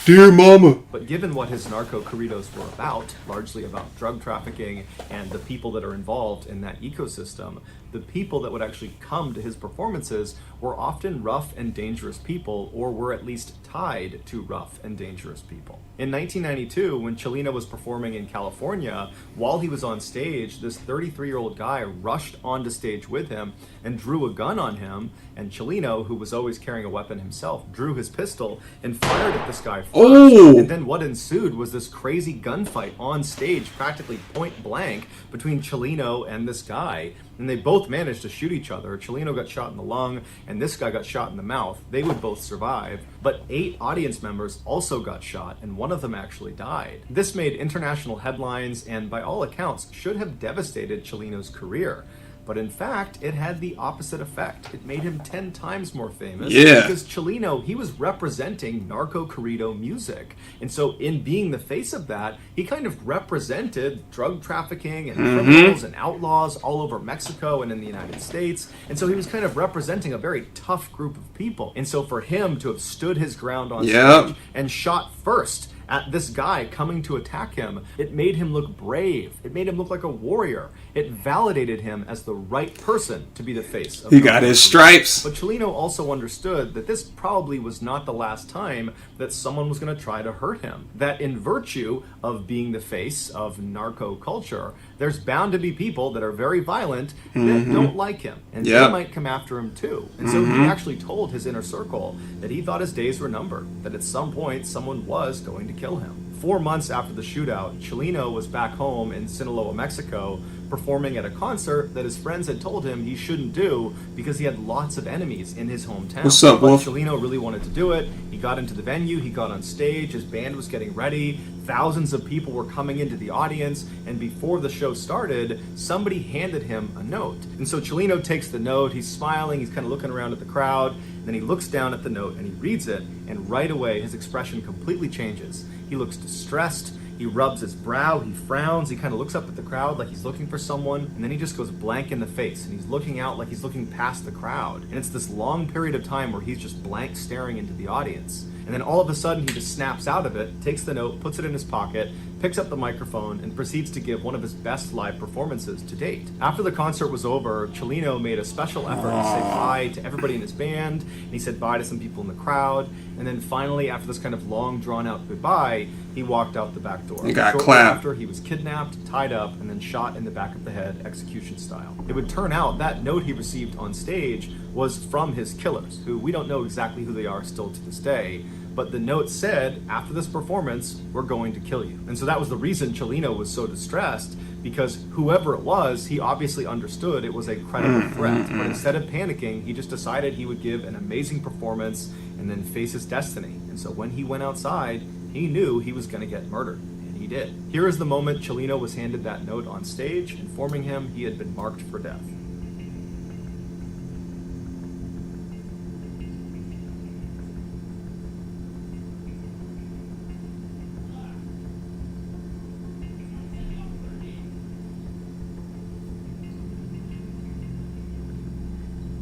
Dear mama. But given what his narco corridos were about, largely about drug trafficking and the people that are involved in that ecosystem, the people that would actually come to his performances were often rough and dangerous people, or were at least tied to rough and dangerous people. In 1992, when Chelino was performing in California, while he was on stage, this 33-year-old guy rushed onto stage with him and drew a gun on him, and Chelino, who was always carrying a weapon himself, drew his pistol and fired at this guy first. And then what ensued was this crazy gunfight on stage, practically point blank, between Chelino and this guy. And they both managed to shoot each other. Chelino got shot in the lung, and this guy got shot in the mouth. They would both survive. But 8 audience members also got shot, and one of them actually died. This made international headlines, and by all accounts, should have devastated Chelino's career. But in fact, it had the opposite effect. It made him 10 times more famous. Yeah. Because Chelino, he was representing narco corrido music. And so in being the face of that, he kind of represented drug trafficking and criminals and outlaws all over Mexico and in the United States. And so he was kind of representing a very tough group of people. And so for him to have stood his ground on stage and shot first at this guy coming to attack him, it made him look brave. It made him look like a warrior. It validated him as the right person to be the face of He got his stripes. But Chelino also understood that this probably was not the last time that someone was going to try to hurt him. That in virtue of being the face of narco culture, there's bound to be people that are very violent that don't like him. And they might come after him too. And so he actually told his inner circle that he thought his days were numbered, that at some point someone was going to kill him. 4 months after the shootout, Chelino was back home in Sinaloa, Mexico, performing at a concert that his friends had told him he shouldn't do because he had lots of enemies in his hometown. What's up, Wolf? But Chelino really wanted to do it. He got into the venue, he got on stage, his band was getting ready, thousands of people were coming into the audience, and before the show started, somebody handed him a note. And so Chelino takes the note, he's smiling, he's kind of looking around at the crowd, then he looks down at the note and he reads it, and right away his expression completely changes. He looks distressed. He rubs his brow, he frowns, he kind of looks up at the crowd like he's looking for someone, and then he just goes blank in the face, and he's looking out like he's looking past the crowd. And it's this long period of time where he's just blank staring into the audience. And then all of a sudden he just snaps out of it, takes the note, puts it in his pocket, picks up the microphone, and proceeds to give one of his best live performances to date. After the concert was over, Cellino made a special effort to say bye to everybody in his band, and he said bye to some people in the crowd, and then finally, after this kind of long, drawn-out goodbye, he walked out the back door. He got Shortly clapped. after, he was kidnapped, tied up, and then shot in the back of the head, execution style. It would turn out that note he received on stage was from his killers, who we don't know exactly who they are still to this day, but the note said, after this performance, we're going to kill you. And so that was the reason Cellino was so distressed, because whoever it was, he obviously understood it was a credible threat. But instead of panicking, he just decided he would give an amazing performance and then face his destiny. And so when he went outside, he knew he was going to get murdered. And he did. Here is the moment Cellino was handed that note on stage, informing him he had been marked for death.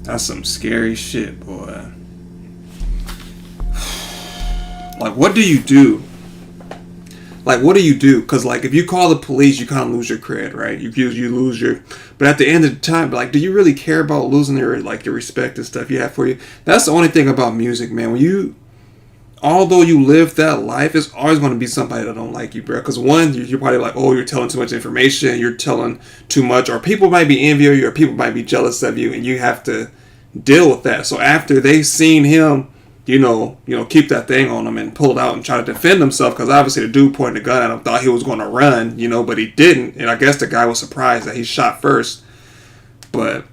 That's some scary shit, boy. Like, what do you do? Like, what do you do? Because, like, if you call the police, you kind of lose your cred, right? You lose your... But at the end of the time, like, do you really care about losing your, like, your respect and stuff you have for you? That's the only thing about music, man. When you... Although you live that life, it's always going to be somebody that don't like you, bro. Because one, you're probably like, oh, you're telling too much information, you're telling too much, or people might be envious of you, or people might be jealous of you, and you have to deal with that. So after they seen him, you know, keep that thing on him and pull it out and try to defend himself, because obviously the dude pointed a gun at him, thought he was going to run, you know, but he didn't. And I guess the guy was surprised that he shot first. But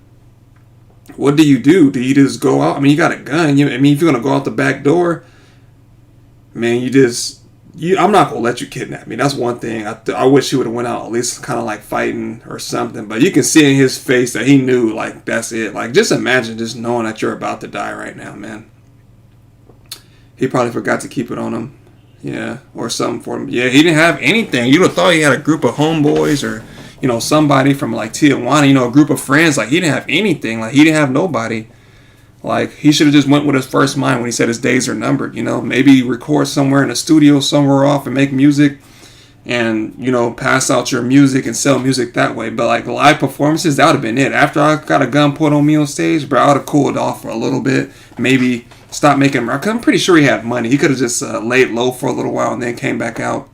what do? Do you just go out? I mean, you got a gun. If you're going to go out the back door, man, I'm not going to let you kidnap me. That's one thing. I wish he would have went out at least kind of like fighting or something. But you can see in his face that he knew, like, that's it. Like, just imagine just knowing that you're about to die right now, man. He probably forgot to keep it on him. Yeah, or something for him. Yeah, he didn't have anything. You would have thought he had a group of homeboys or, you know, somebody from, like, Tijuana, you know, a group of friends. Like, he didn't have anything. Like, he didn't have nobody. Like, he should have just went with his first mind when he said his days are numbered, you know. Maybe record somewhere in a studio somewhere off and make music and, you know, pass out your music and sell music that way. But, like, live performances, that would have been it. After I got a gun put on me on stage, bro, I would have cooled off for a little bit. Maybe stop making... I'm pretty sure he had money. He could have just laid low for a little while and then came back out.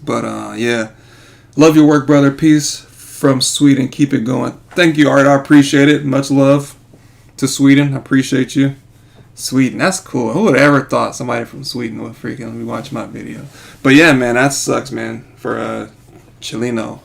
But, yeah. Love your work, brother. Peace from Sweden. Keep it going. Thank you, Art. I appreciate it. Much love to Sweden. I appreciate you. Sweden, that's cool. Who would have ever thought somebody from Sweden would freaking let me watch my video? But yeah, man, that sucks, man, for Cellino.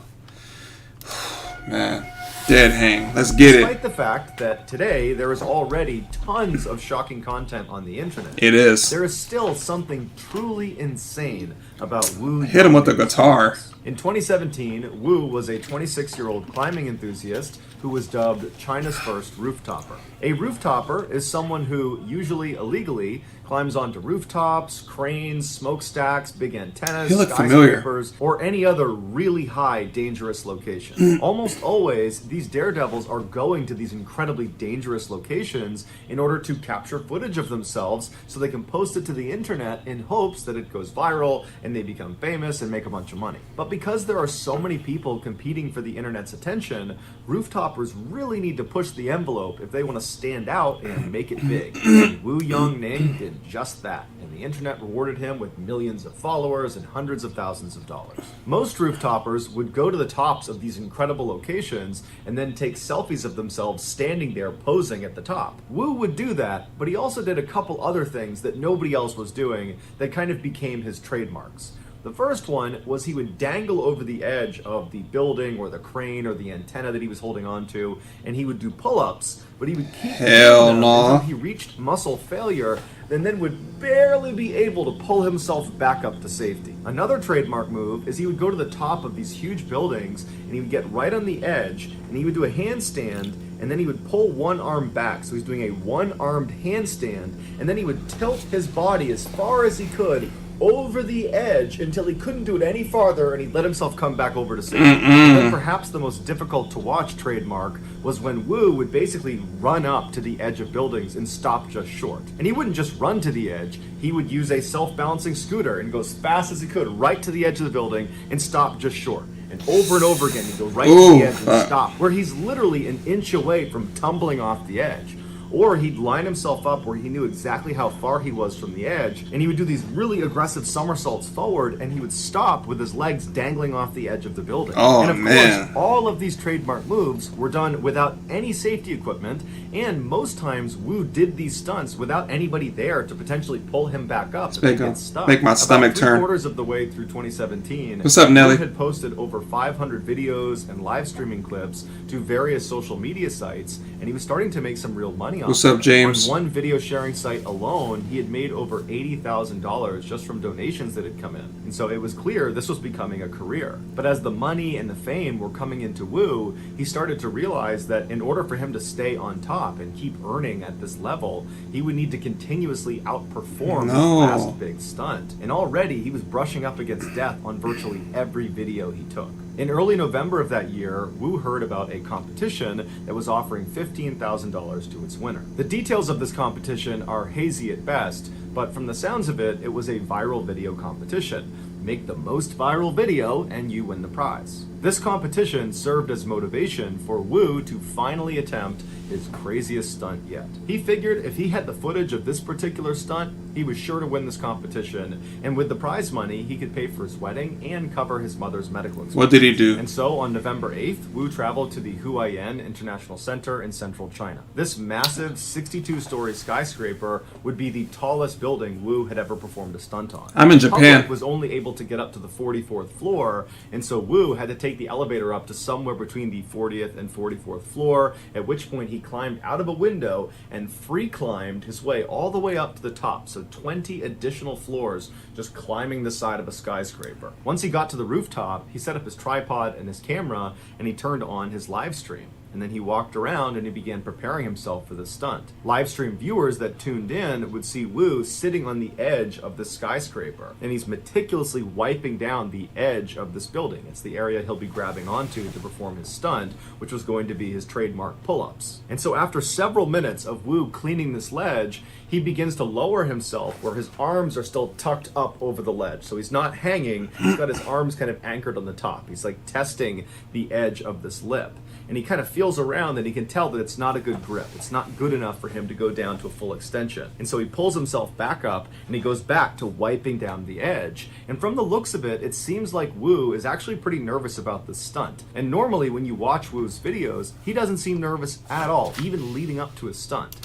Man, dead hang. Let's get it. Despite the fact that today there is already tons of shocking content on the internet, it is. There is still something truly insane about Wu. Hit him with the guitar. In 2017, Wu was a 26-year-old climbing enthusiast who was dubbed China's first rooftopper. A rooftopper is someone who, usually illegally, climbs onto rooftops, cranes, smokestacks, big antennas, skyscrapers, or any other really high, dangerous location. Almost always, these daredevils are going to these incredibly dangerous locations in order to capture footage of themselves so they can post it to the internet in hopes that it goes viral and they become famous and make a bunch of money. But because there are so many people competing for the internet's attention, rooftoppers really need to push the envelope if they want to stand out and make it big. And Wu Yongning did just that, and the internet rewarded him with millions of followers and hundreds of thousands of dollars. Most rooftoppers would go to the tops of these incredible locations and then take selfies of themselves standing there posing at the top. Wu would do that, but he also did a couple other things that nobody else was doing that kind of became his trademarks. The first one was he would dangle over the edge of the building or the crane or the antenna that he was holding on to, and he would do pull-ups, but he would keep doing them until he reached muscle failure and then would barely be able to pull himself back up to safety. Another trademark move is he would go to the top of these huge buildings and he would get right on the edge and he would do a handstand and then he would pull one arm back. So he's doing a one-armed handstand and then he would tilt his body as far as he could over the edge until he couldn't do it any farther, and he let himself come back over to safety. And then perhaps the most difficult to watch trademark was when Wu would basically run up to the edge of buildings and stop just short. And he wouldn't just run to the edge, he would use a self-balancing scooter and go as fast as he could right to the edge of the building and stop just short. And over again, he'd go right to the edge and stop, where he's literally an inch away from tumbling off the edge. Or he'd line himself up where he knew exactly how far he was from the edge, and he would do these really aggressive somersaults forward, and he would stop with his legs dangling off the edge of the building. Oh, and of man. course, all of these trademark moves were done without any safety equipment, and most times Wu did these stunts without anybody there to potentially pull him back up if he gets stuck. Make my stomach turn. About 3/4 of the way through 2017, What's up, Nelly? Wu had posted over 500 videos and live streaming clips to various social media sites, and he was starting to make some real money on What's up, James? On one video sharing site alone, he had made over $80,000 just from donations that had come in. And so it was clear this was becoming a career. But as the money and the fame were coming into Wu, he started to realize that in order for him to stay on top and keep earning at this level, he would need to continuously outperform his last big stunt. And already he was brushing up against death on virtually every video he took. In early November of that year, Wu heard about a competition that was offering $15,000 to its winner. The details of this competition are hazy at best, but from the sounds of it, it was a viral video competition. Make the most viral video and you win the prize. This competition served as motivation for Wu to finally attempt his craziest stunt yet. He figured if he had the footage of this particular stunt, he was sure to win this competition, and with the prize money, he could pay for his wedding and cover his mother's medical expenses. What did he do? And so on November 8th, Wu traveled to the Huayan International Center in central China. This massive 62-story skyscraper would be the tallest building Wu had ever performed a stunt on. I'm in The Japan. public was only able to get up to the 44th floor, and so Wu had to take the elevator up to somewhere between the 40th and 44th floor, at which point he climbed out of a window and free climbed his way all the way up to the top, so 20 additional floors just climbing the side of a skyscraper. Once he got to the rooftop, he set up his tripod and his camera, and he turned on his live stream. And then he walked around and he began preparing himself for the stunt. Live stream viewers that tuned in would see Wu sitting on the edge of the skyscraper, and he's meticulously wiping down the edge of this building. It's the area he'll be grabbing onto to perform his stunt, which was going to be his trademark pull-ups. And so after several minutes of Wu cleaning this ledge, he begins to lower himself where his arms are still tucked up over the ledge. So he's not hanging, he's got his arms kind of anchored on the top. He's like testing the edge of this lip. And he kind of feels around and he can tell that it's not a good grip. It's not good enough for him to go down to a full extension. And so he pulls himself back up and he goes back to wiping down the edge. And from the looks of it, it seems like Wu is actually pretty nervous about this stunt. And normally when you watch Wu's videos, he doesn't seem nervous at all, even leading up to his stunt.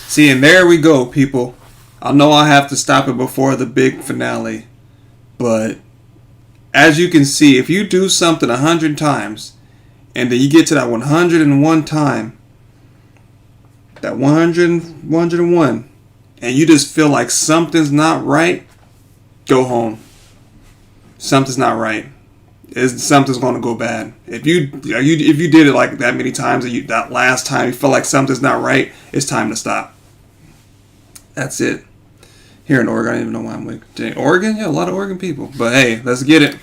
See, and there we go, people. I know I have to stop it before the big finale, but as you can see, if you do something 100 times, and then you get to that 101 time, that 101, and you just feel like something's not right, go home. Something's not right. Something's going to go bad. If you did it like that many times, that last time you feel like something's not right, it's time to stop. That's it. Here in Oregon, I don't even know why I'm like, dang, Oregon? Yeah, a lot of Oregon people. But hey, let's get it.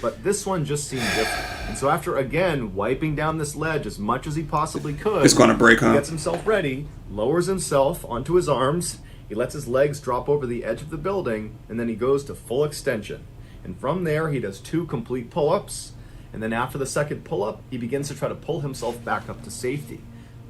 But this one just seemed different. And so after, again, wiping down this ledge as much as he possibly could, it's going to break, huh? He gets himself ready, lowers himself onto his arms, he lets his legs drop over the edge of the building, and then he goes to full extension. And from there, he does 2 complete pull-ups, and then after the second pull-up, he begins to try to pull himself back up to safety.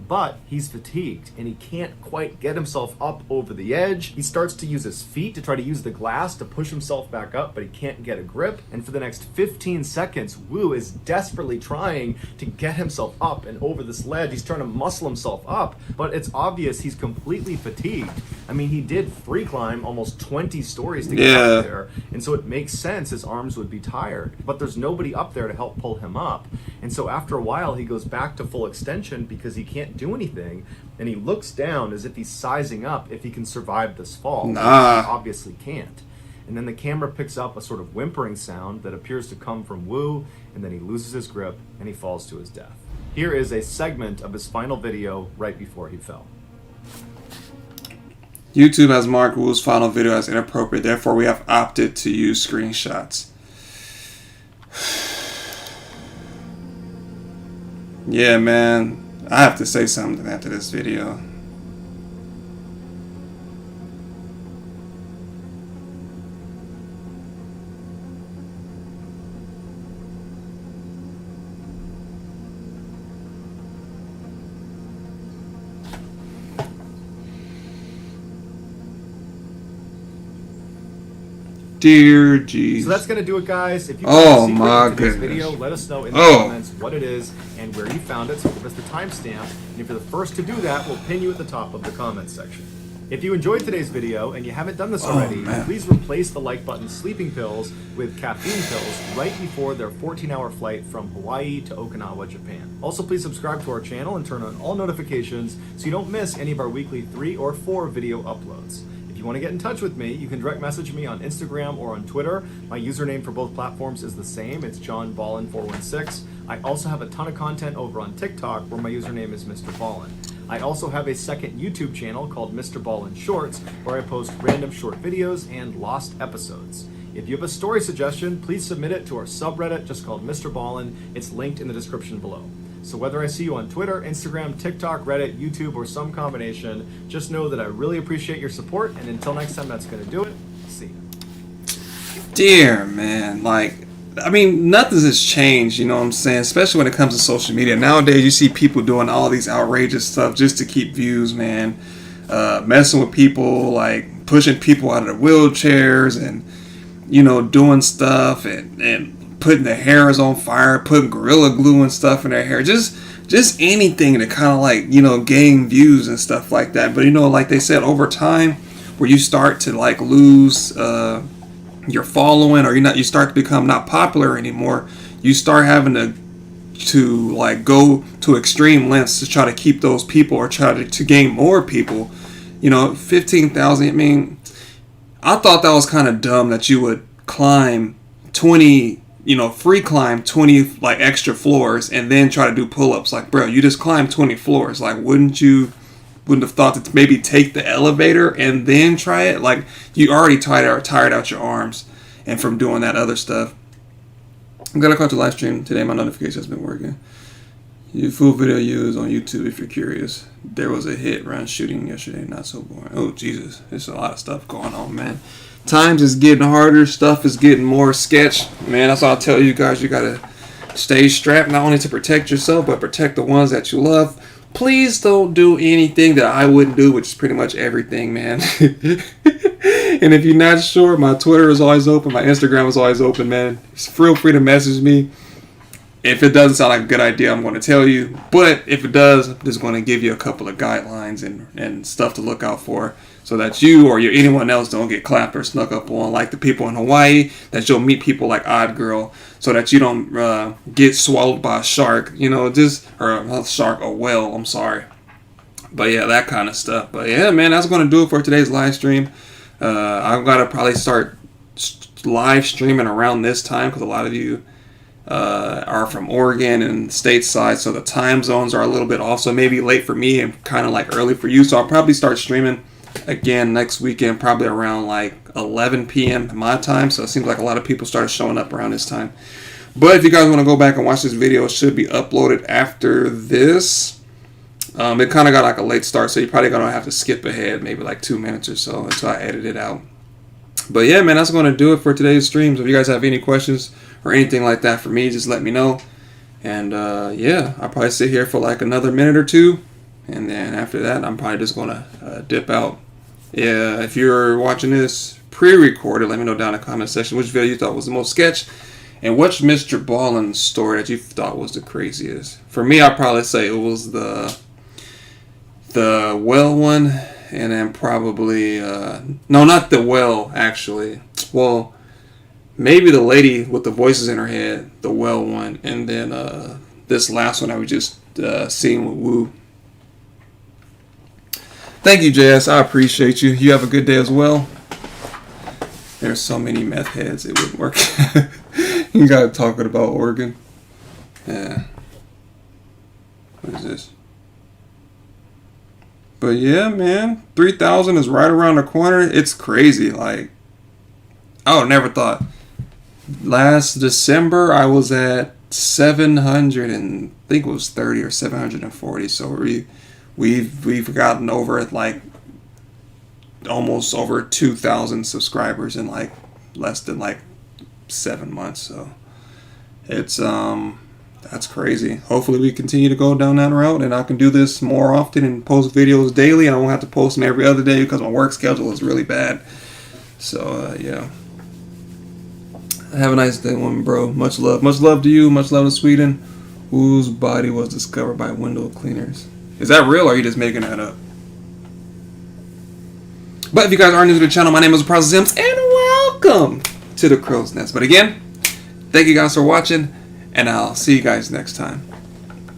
But he's fatigued, and he can't quite get himself up over the edge. He starts to use his feet to try to use the glass to push himself back up, but he can't get a grip. And for the next 15 seconds, Wu is desperately trying to get himself up and over this ledge. He's trying to muscle himself up, but it's obvious he's completely fatigued. I mean, he did free climb almost 20 stories to get up there, and so it makes sense his arms would be tired. But there's nobody up there to help pull him up. And so after a while, he goes back to full extension because he can't do anything, and he looks down as if he's sizing up if he can survive this fall. He obviously can't. And then the camera picks up a sort of whimpering sound that appears to come from Wu, and then he loses his grip and he falls to his death. Here is a segment of his final video right before he fell. YouTube has marked Wu's final video as inappropriate. Therefore, we have opted to use screenshots. Yeah, man. I have to say something after this video. Dear Jesus. So that's going to do it, guys. If you oh see my today's goodness. video, let us know in the comments what it is and where you found it. So give us the timestamp. And if you're the first to do that, we'll pin you at the top of the comments section. If you enjoyed today's video and you haven't done this already, please replace the like button sleeping pills with caffeine pills right before their 14-hour flight from Hawaii to Okinawa, Japan. Also, please subscribe to our channel and turn on all notifications so you don't miss any of our weekly 3 or 4 video uploads. If you want to get in touch with me, you can direct message me on Instagram or on Twitter. My username for both platforms is the same. It's JohnBallin416. I also have a ton of content over on TikTok where my username is Mr. Ballin. I also have a second YouTube channel called Mr. Ballin Shorts where I post random short videos and lost episodes. If you have a story suggestion, please submit it to our subreddit just called Mr. Ballin. It's linked in the description below. So whether I see you on Twitter, Instagram, TikTok, Reddit, YouTube, or some combination, just know that I really appreciate your support, and until next time, that's going to do it. See ya. Dear man, like, I mean, nothing has changed, you know what I'm saying? Especially when it comes to social media. Nowadays, you see people doing all these outrageous stuff just to keep views, man. Messing with people, like pushing people out of their wheelchairs and, you know, doing stuff and putting their hairs on fire, putting Gorilla Glue and stuff in their hair. Just anything to kind of like, you know, gain views and stuff like that. But, you know, like they said, over time, where you start to like lose your following, or you start to become not popular anymore, you start having to like go to extreme lengths to try to keep those people or try to gain more people. You know, 15,000, I mean, I thought that was kind of dumb that you would climb 20, you know, free climb 20 like extra floors and then try to do pull-ups. Like, bro, you just climbed 20 floors. Like, wouldn't have thought to maybe take the elevator and then try it? Like, you already tired out your arms and from doing that other stuff. I'm gonna call to live stream today. My notification has been working. Your full video is on YouTube if you're curious. There was a hit run shooting yesterday. Not so boring. Oh Jesus, there's a lot of stuff going on, man. Times is getting harder. Stuff is getting more sketch. Man, that's all I'll tell you guys. You gotta stay strapped not only to protect yourself, but protect the ones that you love. Please don't do anything that I wouldn't do, which is pretty much everything, man. And if you're not sure, my Twitter is always open. My Instagram is always open, man. Feel free to message me. If it doesn't sound like a good idea, I'm going to tell you. But if it does, I'm just going to give you a couple of guidelines and stuff to look out for so that you or anyone else don't get clapped or snuck up on like the people in Hawaii, that you'll meet people like Odd Girl so that you don't get swallowed by a shark, you know, a whale, I'm sorry. But yeah, that kind of stuff. But yeah, man, that's going to do it for today's live stream. I've got to probably start live streaming around this time because a lot of you are from Oregon and stateside, so the time zones are a little bit off. So maybe late for me and kind of like early for you. So I'll probably start streaming again next weekend, probably around like 11 p.m. my time. So it seems like a lot of people started showing up around this time. But if you guys want to go back and watch this video, it should be uploaded after this. It kind of got like a late start, so you're probably going to have to skip ahead maybe like 2 minutes or so until I edit it out. But yeah, man, that's going to do it for today's streams. If you guys have any questions or anything like that for me, just let me know. And yeah, I'll probably sit here for like another minute or two. And then after that, I'm probably just going to dip out. Yeah, if you're watching this pre-recorded, let me know down in the comment section which video you thought was the most sketch. And which Mr. Ballin's story that you thought was the craziest. For me, I'd probably say it was the well one. And then probably, no, not the well, actually. Well, maybe the lady with the voices in her head, the well one. And then this last one I was just seeing with Wu. Thank you, JS. I appreciate you. You have a good day as well. There's so many meth heads, it wouldn't work. You gotta talk about Oregon. Yeah. What is this? But yeah, man, 3,000 is right around the corner. It's crazy. Like, I would never thought. Last December, I was at 700 and I think it was 30 or 740. So we've gotten over at like almost over 2,000 subscribers in like less than like 7 months. So it's that's crazy. Hopefully we continue to go down that route and I can do this more often and post videos daily, and I won't have to post them every other day because my work schedule is really bad. So yeah, have a nice day, woman, bro. Much love to you, much love to Sweden, whose body was discovered by window cleaners. Is that real or are you just making that up? But if you guys are new to the channel, my name is Zims, and welcome to the Crow's Nest. But again, thank you guys for watching, and I'll see you guys next time.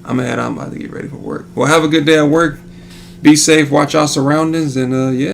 I'm about to get ready for work. Well, have a good day at work. Be safe, watch your surroundings, and yeah.